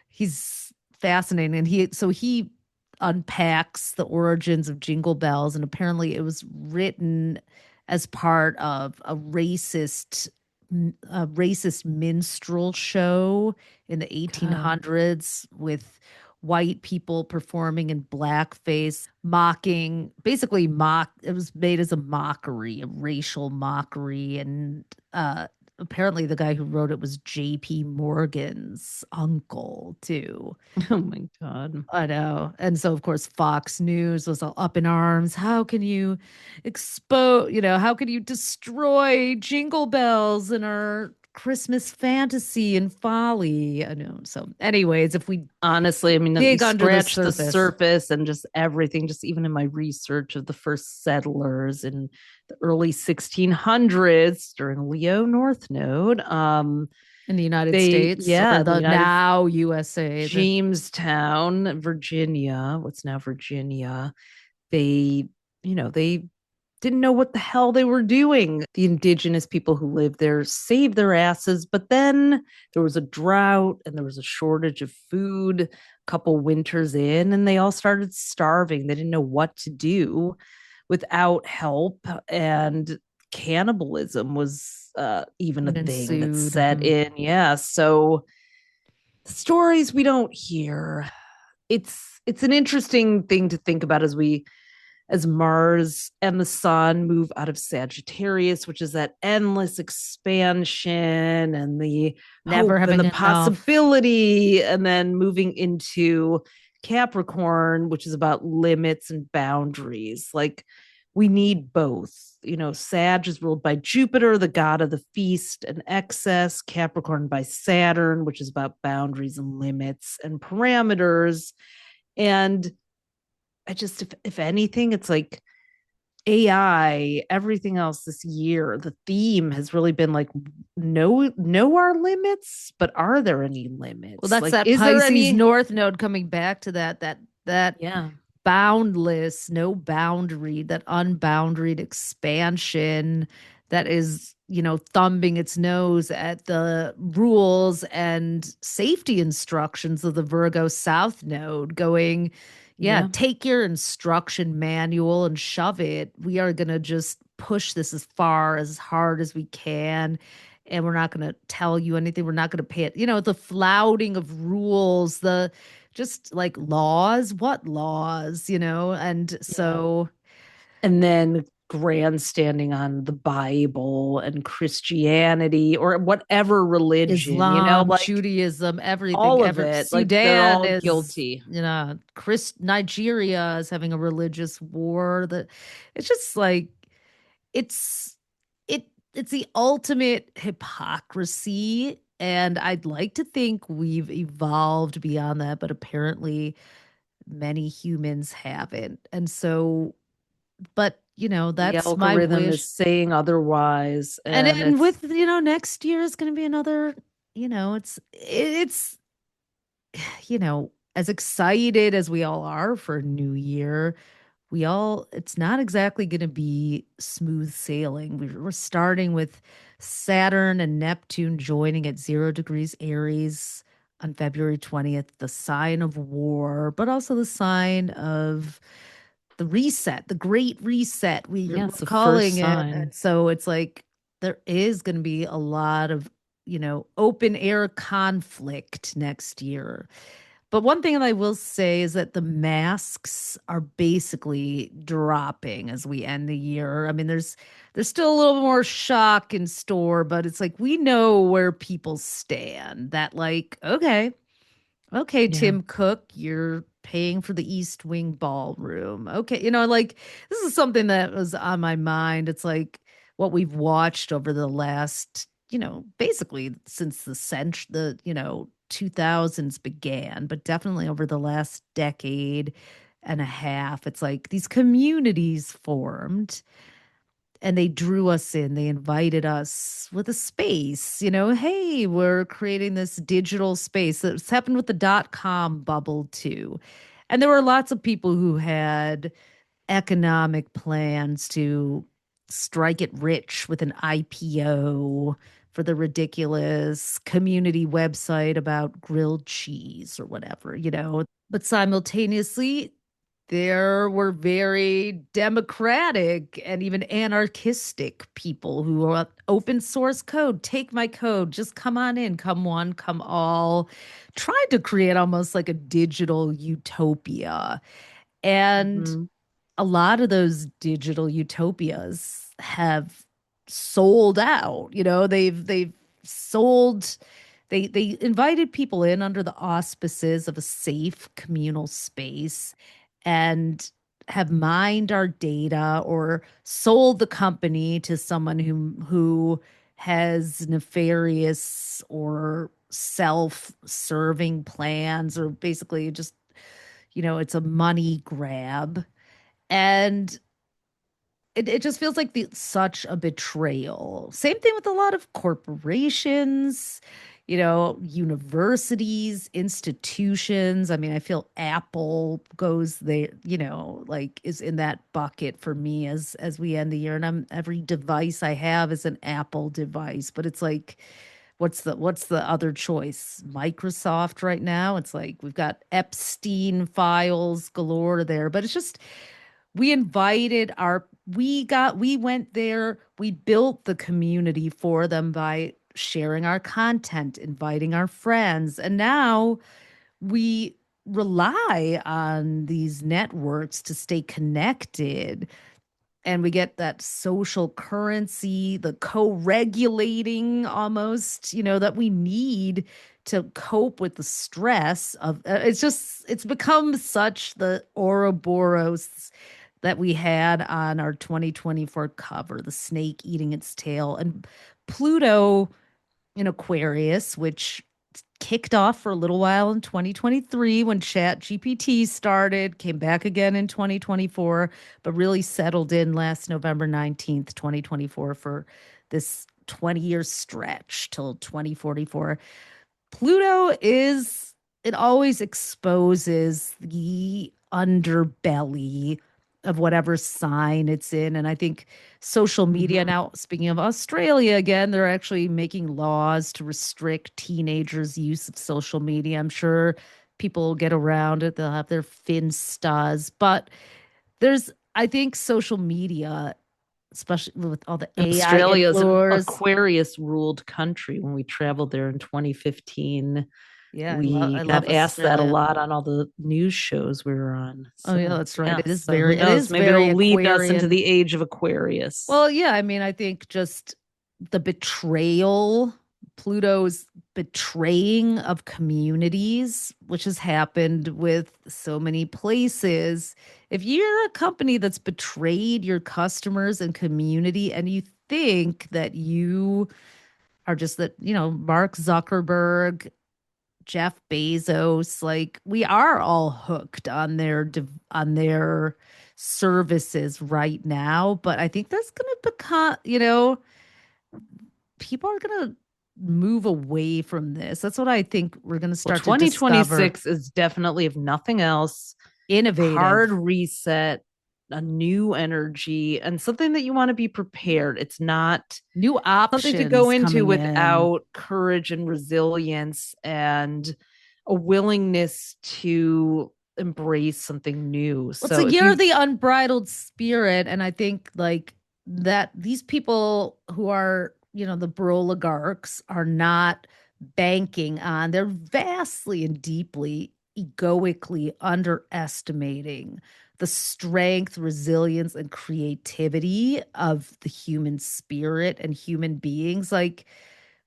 He's fascinating, and he unpacks the origins of Jingle Bells, and apparently it was written as part of a racist minstrel show in the God. 1800s with white people performing in blackface, mocking, basically it was made as a mockery, a racial mockery. And apparently the guy who wrote it was J.P. Morgan's uncle, too. Oh my God. I know. And so, of course, Fox News was all up in arms. How can you destroy Jingle Bells and our Christmas fantasy and folly? I know. So, anyways, if we Honestly, I mean, you dig under the scratch the surface, surface and just everything, just even in my research of the first settlers in the early 1600s during Leo North Node, in the United they, States or yeah, the the United now USA, Jamestown, Virginia, what's now Virginia, they, they didn't know what the hell they were doing. The indigenous people who lived there saved their asses, but then there was a drought and there was a shortage of food a couple winters in, and they all started starving. They didn't know what to do without help, and cannibalism was even a and thing that ensued. set in. Yeah, so stories we don't hear. It's an interesting thing to think about as we as Mars and the Sun move out of Sagittarius, which is that endless expansion and the Never hope and having the enough. possibility, and then moving into Capricorn, which is about limits and boundaries. Like we need both. You know, Sag is ruled by Jupiter, the god of the feast and excess, Capricorn by Saturn, which is about boundaries and limits and parameters. And I just, if anything, it's like AI, everything else this year, the theme has really been like, know our limits, but are there any Well, limits? that's Like, that is there Pisces any? North node coming back to that Yeah, boundless, no boundary, that unboundaried expansion that is, thumbing its nose at the rules and safety instructions of the Virgo South node, going, yeah, yeah, take your instruction manual and shove it. We are going to just push this as far, as hard as we can. And we're not going to tell you anything. We're not going to pay it. The flouting of rules, the just like laws, what laws, and yeah. so And then grandstanding on the Bible and Christianity or whatever religion, Islam, like Judaism, everything, all of it, like they're Sudan all is, guilty. Nigeria is having a religious war. That it's just like it's it's the ultimate hypocrisy. And I'd like to think we've evolved beyond that, but apparently many humans haven't. And so, but The that's my algorithm is wish. saying otherwise, And and and it's with next year is going to be another, it's as excited as we all are for a new year, it's not exactly going to be smooth sailing. We're starting with Saturn and Neptune joining at 0 degrees Aries on February 20th, the sign of war, but also the sign of the reset, the great reset, yeah, we're it's the first calling it. sign. And so it's like there is going to be a lot of, open air conflict next year. But one thing that I will say is that the masks are basically dropping as we end the year. I mean, there's still a little more shock in store, but it's like we know where people stand. That like, okay, Yeah, Tim Cook, you're paying for the East Wing ballroom. Okay, like this is something that was on my mind. It's like what we've watched over the last, basically since the 2000s began, but definitely over the last decade and a half. It's like these communities formed and they drew us in. They invited us with a space, hey, we're creating this digital space. That's happened with the .com bubble too. And there were lots of people who had economic plans to strike it rich with an IPO for the ridiculous community website about grilled cheese or whatever, But simultaneously, there were very democratic and even anarchistic people who were open source code. Take my code, just come on in, come one, come all. Tried to create almost like a digital utopia. And hmm, a lot of those digital utopias have sold out. They've sold, they invited people in under the auspices of a safe communal space and have mined our data or sold the company to someone who has nefarious or self-serving plans, or basically just, it's a money grab. And it just feels like such a betrayal. Same thing with a lot of corporations, universities, institutions. I mean, I feel Apple goes there, like is in that bucket for me as we end the year. And every device I have is an Apple device, but it's like, what's the other choice? Microsoft right now. It's like we've got Epstein files galore there, but it's just we went there, we built the community for them by sharing our content, inviting our friends, and now we rely on these networks to stay connected, and we get that social currency, the co-regulating almost, that we need to cope with the stress of it's become such the Ouroboros that we had on our 2024 cover, the snake eating its tail, and Pluto in Aquarius, which kicked off for a little while in 2023 when Chat GPT started, came back again in 2024, but really settled in last November 19th, 2024 for this 20-year stretch till 2044. Pluto it always exposes the underbelly of whatever sign it's in. And I think social media Mhm. now, speaking of Australia again, they're actually making laws to restrict teenagers' use of social media. I'm sure people will get around it. They'll have their Finstas. But I think social media, especially with all the AI Australia is an influencers. Aquarius ruled country. When we traveled there in 2015, Yeah, I we got love asked that a Australia. lot on all the news shows we were on. Oh yeah, So, that's right. yeah. So who It knows? is Maybe very it'll lead us into Aquarian. the age of Aquarius. Well, yeah, I mean, I think just the betrayal, Pluto's betraying of communities, which has happened with so many places. If you're a company that's betrayed your customers and community, and you think that you are just that, Mark Zuckerberg, Jeff Bezos, like we are all hooked on their services right now, but I think that's going to become, people are going to move away from this. That's what I think we're going to Well, start to discover. 2026 is definitely, if nothing else, hard Innovative, reset, a new energy, and something that you want to be prepared. It's not new something to go options into coming in. without courage and resilience and a willingness to embrace something new. Well, it's So a if year of you the unbridled spirit. And I think like that these people who are, the oligarchs are not banking on, they're vastly and deeply egoically underestimating the strength, resilience, and creativity of the human spirit and human beings. Like,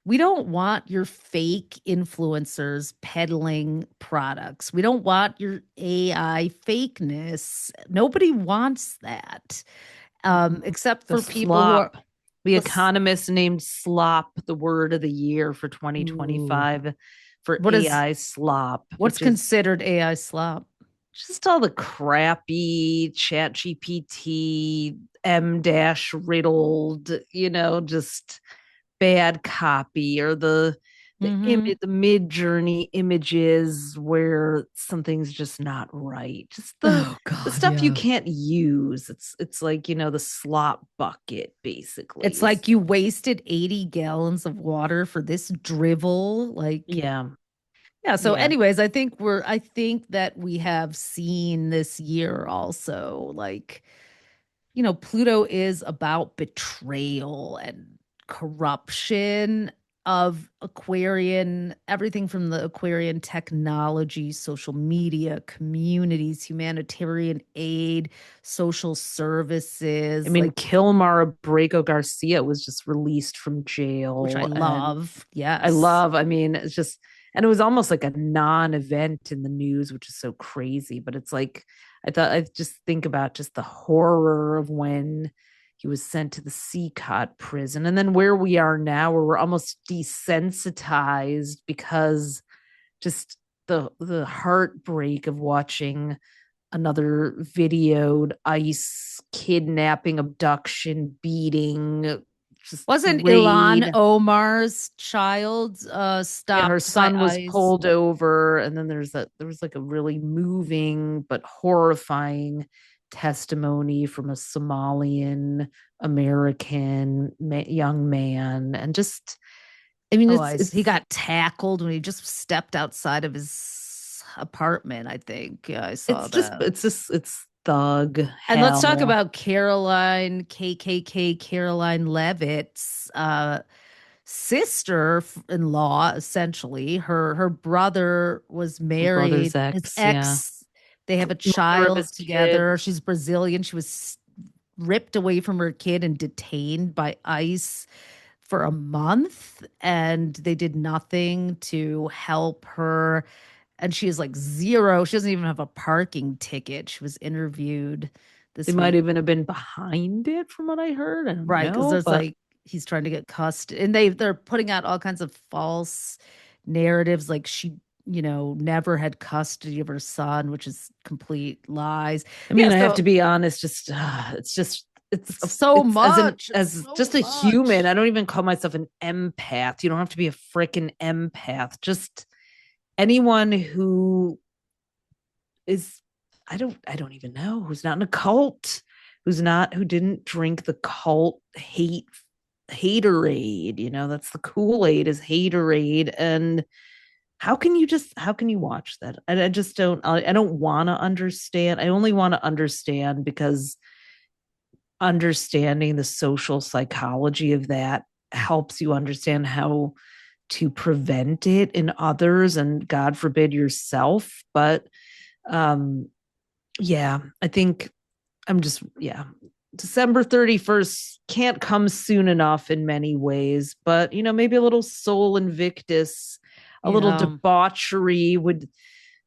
we don't want your fake influencers peddling products. We don't want your AI fakeness. Nobody wants that, except the for people who are slop, the the s- Economist named slop the word of the year for ooh. 2025 for What is AI slop, what's which is considered AI slop? just all the crappy chat GPT M dash riddled, just bad copy, or the Mm-hmm. image, the mid journey images where something's just not right, just Oh the God, stuff you yeah. can't use. It's like, the slop bucket It's basically. like you wasted 80 gallons of water for this drivel. Like, Yeah, yeah, so yeah. anyways, I think that we have seen this year also, like, Pluto is about betrayal and corruption of Aquarian, everything from the Aquarian technology, social media, communities, humanitarian aid, social I services, mean, like, Kilmar Abrego Garcia was just released from which I jail, and love. Yes. I mean, it's just, and it was almost like a non-event in the news, which is so crazy. But it's like, I just think about just the horror of when he was sent to the CCOT prison, and then where we are now, where we're almost desensitized because just the heartbreak of watching another videoed ICE kidnapping, abduction, beating, just Wasn't Ilan raid. Omar's child Yeah, her stopped by son was ICE? pulled over, and then there was like a really moving but horrifying testimony from a Somalian American young man, and just, I mean, Oh, he it's got tackled when he just stepped outside of his apartment, I think. Yeah, I saw that. it's thug And let's talk hell. about Caroline, KKK Caroline Levitt's sister-in-law, essentially. Her brother was Her brother's married, his ex, yeah. ex, they have a Mother of child his kid. together. She's Brazilian. She was ripped away from her kid and detained by ICE for a month, and they did nothing to help her. And she is like zero. She doesn't even have a parking ticket. She was interviewed They this might week. even have been behind it from what I heard. I don't Right, because know, there's but like he's trying to get custody, and they're putting out all kinds of false narratives, like she, never had custody of her son, which is complete lies. I Yeah, mean, I have so to be honest, it's so it's much. It's as so just a human. much. I don't even call myself an empath. You don't have to be a freaking empath. Just anyone who is I don't even know, who's not in a cult, who didn't drink the cult haterade, that's the Kool-Aid is haterade. And how can you watch that? I just I don't want to understand. I only want to understand because understanding the social psychology of that helps you understand how to prevent it in others and God forbid yourself. But um yeah, I think I'm just, yeah. December 31st can't come soon enough in many ways, but maybe a little Sol Invictus, a little Yeah. debauchery would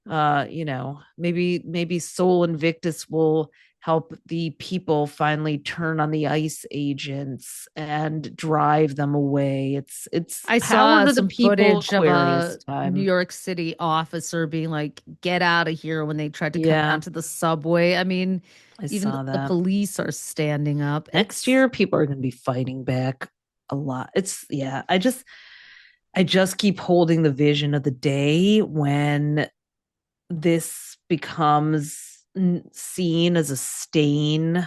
maybe Sol Invictus will help the people finally turn on the ICE agents and drive them away. It's I power saw to the some people, footage of Aquarius a New time. York City officer being like, get out of here when they tried to come Yeah, down to the subway. I mean, I even saw the that. police are standing up. Next It's year people are going to be fighting back a lot. It's yeah, I just keep holding the vision of the day when this becomes seen as a stain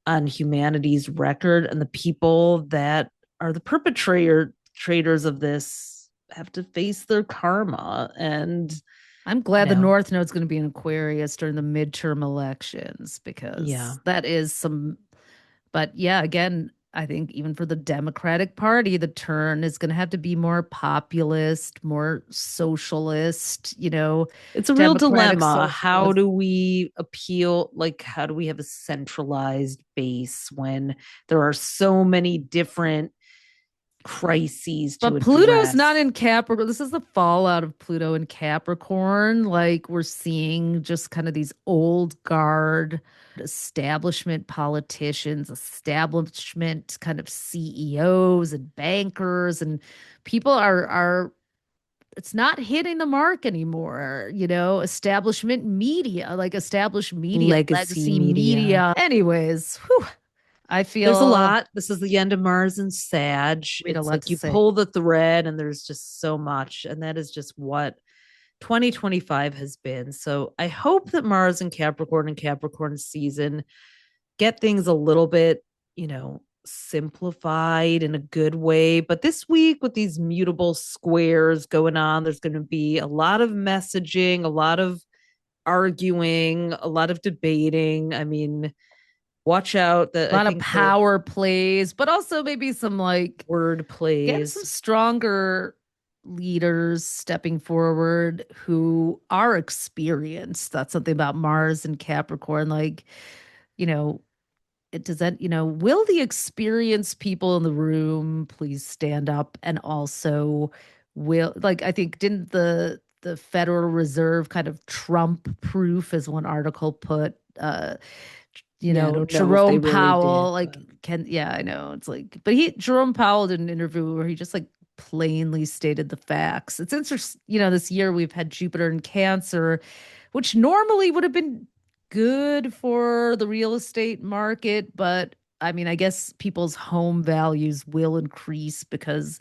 on humanity's record, and the people that are the perpetrators of this have to face their karma. And I'm you glad the know North Node's going to be in Aquarius during the midterm elections yeah, because that is some. But yeah, again, I think even for the Democratic Party, the turn is going to have to be more populist, more socialist, it's a real democratic dilemma. How socialist. do we appeal? Like, how do we have a centralized base when there are so many different crises to But Pluto's not address? in Capricorn. This is the fallout of Pluto in Capricorn. Like we're seeing just kind of these old guard establishment politicians, establishment kind of CEOs and bankers, and people are it's not hitting the mark anymore, establishment media, like established media, Legacy legacy media. media. Anyways, whew, I There's a feel lot. This is the end of Mars and Sag. we had a It's lot like to you say. pull the thread and there's just so much. And that is just what 2025 has been. So I hope that Mars and Capricorn season get things a little bit, simplified in a good way. But this week, with these mutable squares going on, there's going to be a lot of messaging, a lot of arguing, a lot of debating. I mean, watch out that A I lot of think the power plays, but also maybe some like word getting some plays. stronger leaders stepping forward who are experienced. That's something about Mars and Capricorn. Like, you know, it does that, will the experienced people in the room please stand up and also will like I think didn't the Federal Reserve kind of Trump proof as one article put Yeah, I don't know if they Jerome really Powell, did, like, but yeah, I know. It's like, but Jerome Powell did an interview where he just like plainly stated the facts. It's interesting, this year we've had Jupiter in Cancer, which normally would have been good for the real estate market. But I mean, I guess people's home values will increase because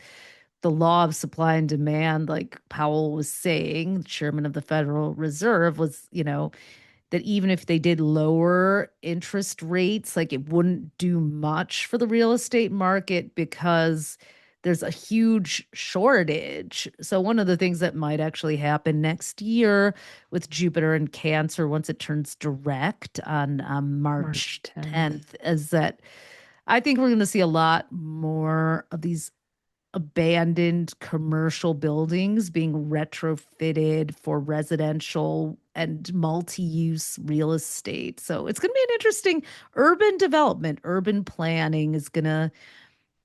the law of supply and demand, like Powell was saying, chairman of the Federal Reserve, was, that even if they did lower interest rates, like it wouldn't do much for the real estate market because there's a huge shortage. So, one of the things that might actually happen next year with Jupiter and Cancer, once it turns direct on March March 10th. 10th, is that I think we're going to see a lot more of these abandoned commercial buildings being retrofitted for residential and multi-use real estate. So it's going to be an interesting urban development, urban planning is going to,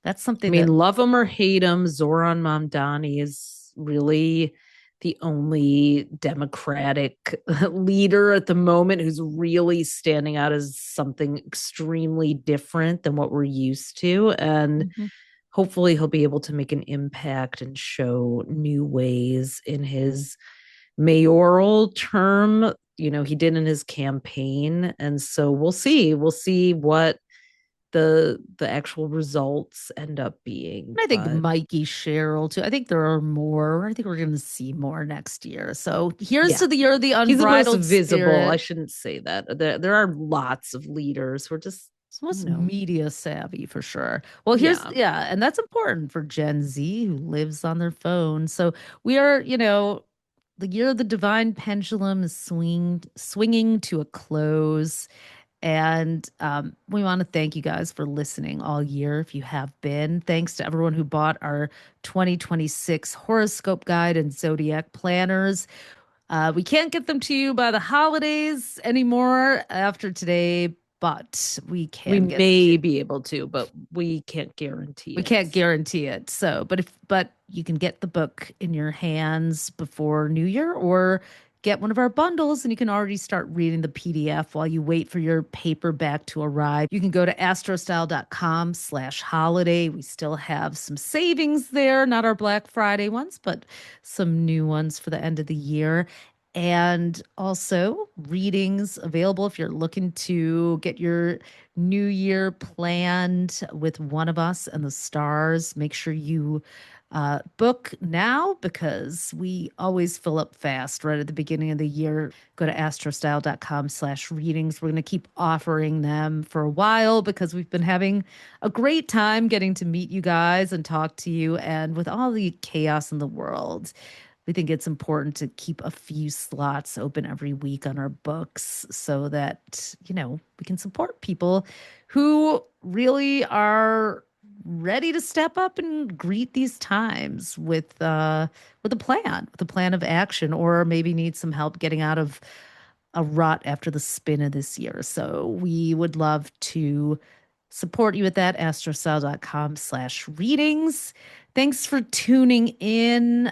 that's I something mean, that, love him or hate him, Zoran Mamdani is really the only Democratic leader at the moment who's really standing out as something extremely different than what we're used to. And Mhm. hopefully he'll be able to make an impact and show new ways in his mayoral term. You know, he did in his campaign. And so we'll see. We'll see what the actual results end up being. I think But Mikey Sherrill too. I think there are more. I think we're going to see more next year. So here's yeah, to the year of the he's the most unbridled visible. I spirit. shouldn't say that. There are lots of leaders who are just, It's most media savvy for sure. Well, here's, yeah. yeah, and that's important for Gen Z who lives on their phone. So we are, the year of the divine pendulum is swinging to a close. And we want to thank you guys for listening all year if you have been. Thanks to everyone who bought our 2026 horoscope guide and zodiac planners. We can't get them to you by the holidays anymore after today, but we We can get them to may be able to, but we can't guarantee we it. can't guarantee it. So, but you can get the book in your hands before New Year or get one of our bundles and you can already start reading the PDF while you wait for your paperback to arrive. You can go to astrostyle.com/holiday. We still have some savings there, not our Black Friday ones, but some new ones for the end of the year. And also readings available if you're looking to get your New Year planned with one of us and the stars. Make sure you book now because we always fill up fast right at the beginning of the year. Go to astrostyle.com/readings. We're going to keep offering them for a while because we've been having a great time getting to meet you guys and talk to you. And with all the chaos in the world, we think it's important to keep a few slots open every week on our books so that, we can support people who really are ready to step up and greet these times with a plan of action, or maybe need some help getting out of a rut after the spin of this year. So we would love to support you at that, astrostyle.com/readings. Thanks for tuning in.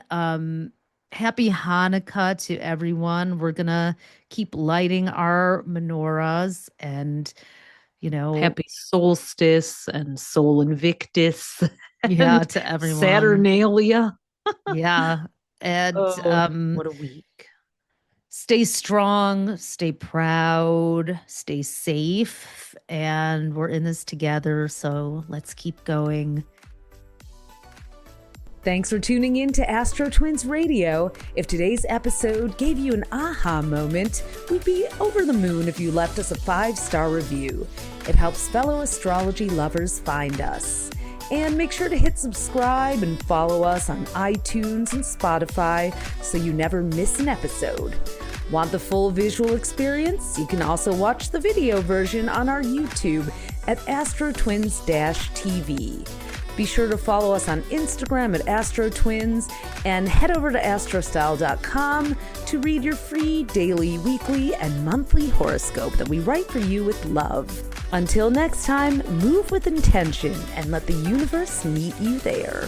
Happy Hanukkah to everyone. We're gonna keep lighting our menorahs and Happy Solstice and Sol Invictus yeah, and to everyone. Saturnalia. Yeah. And Oh, what a week. stay strong, stay proud, stay safe. And we're in this together. So let's keep going. Thanks for tuning in to AstroTwins Radio. If today's episode gave you an aha moment, we'd be over the moon if you left us a 5-star review. It helps fellow astrology lovers find us. And make sure to hit subscribe and follow us on iTunes and Spotify so you never miss an episode. Want the full visual experience? You can also watch the video version on our YouTube at AstroTwins-TV. Be sure to follow us on Instagram at AstroTwins and head over to astrostyle.com to read your free daily, weekly, and monthly horoscope that we write for you with love. Until next time, move with intention and let the universe meet you there.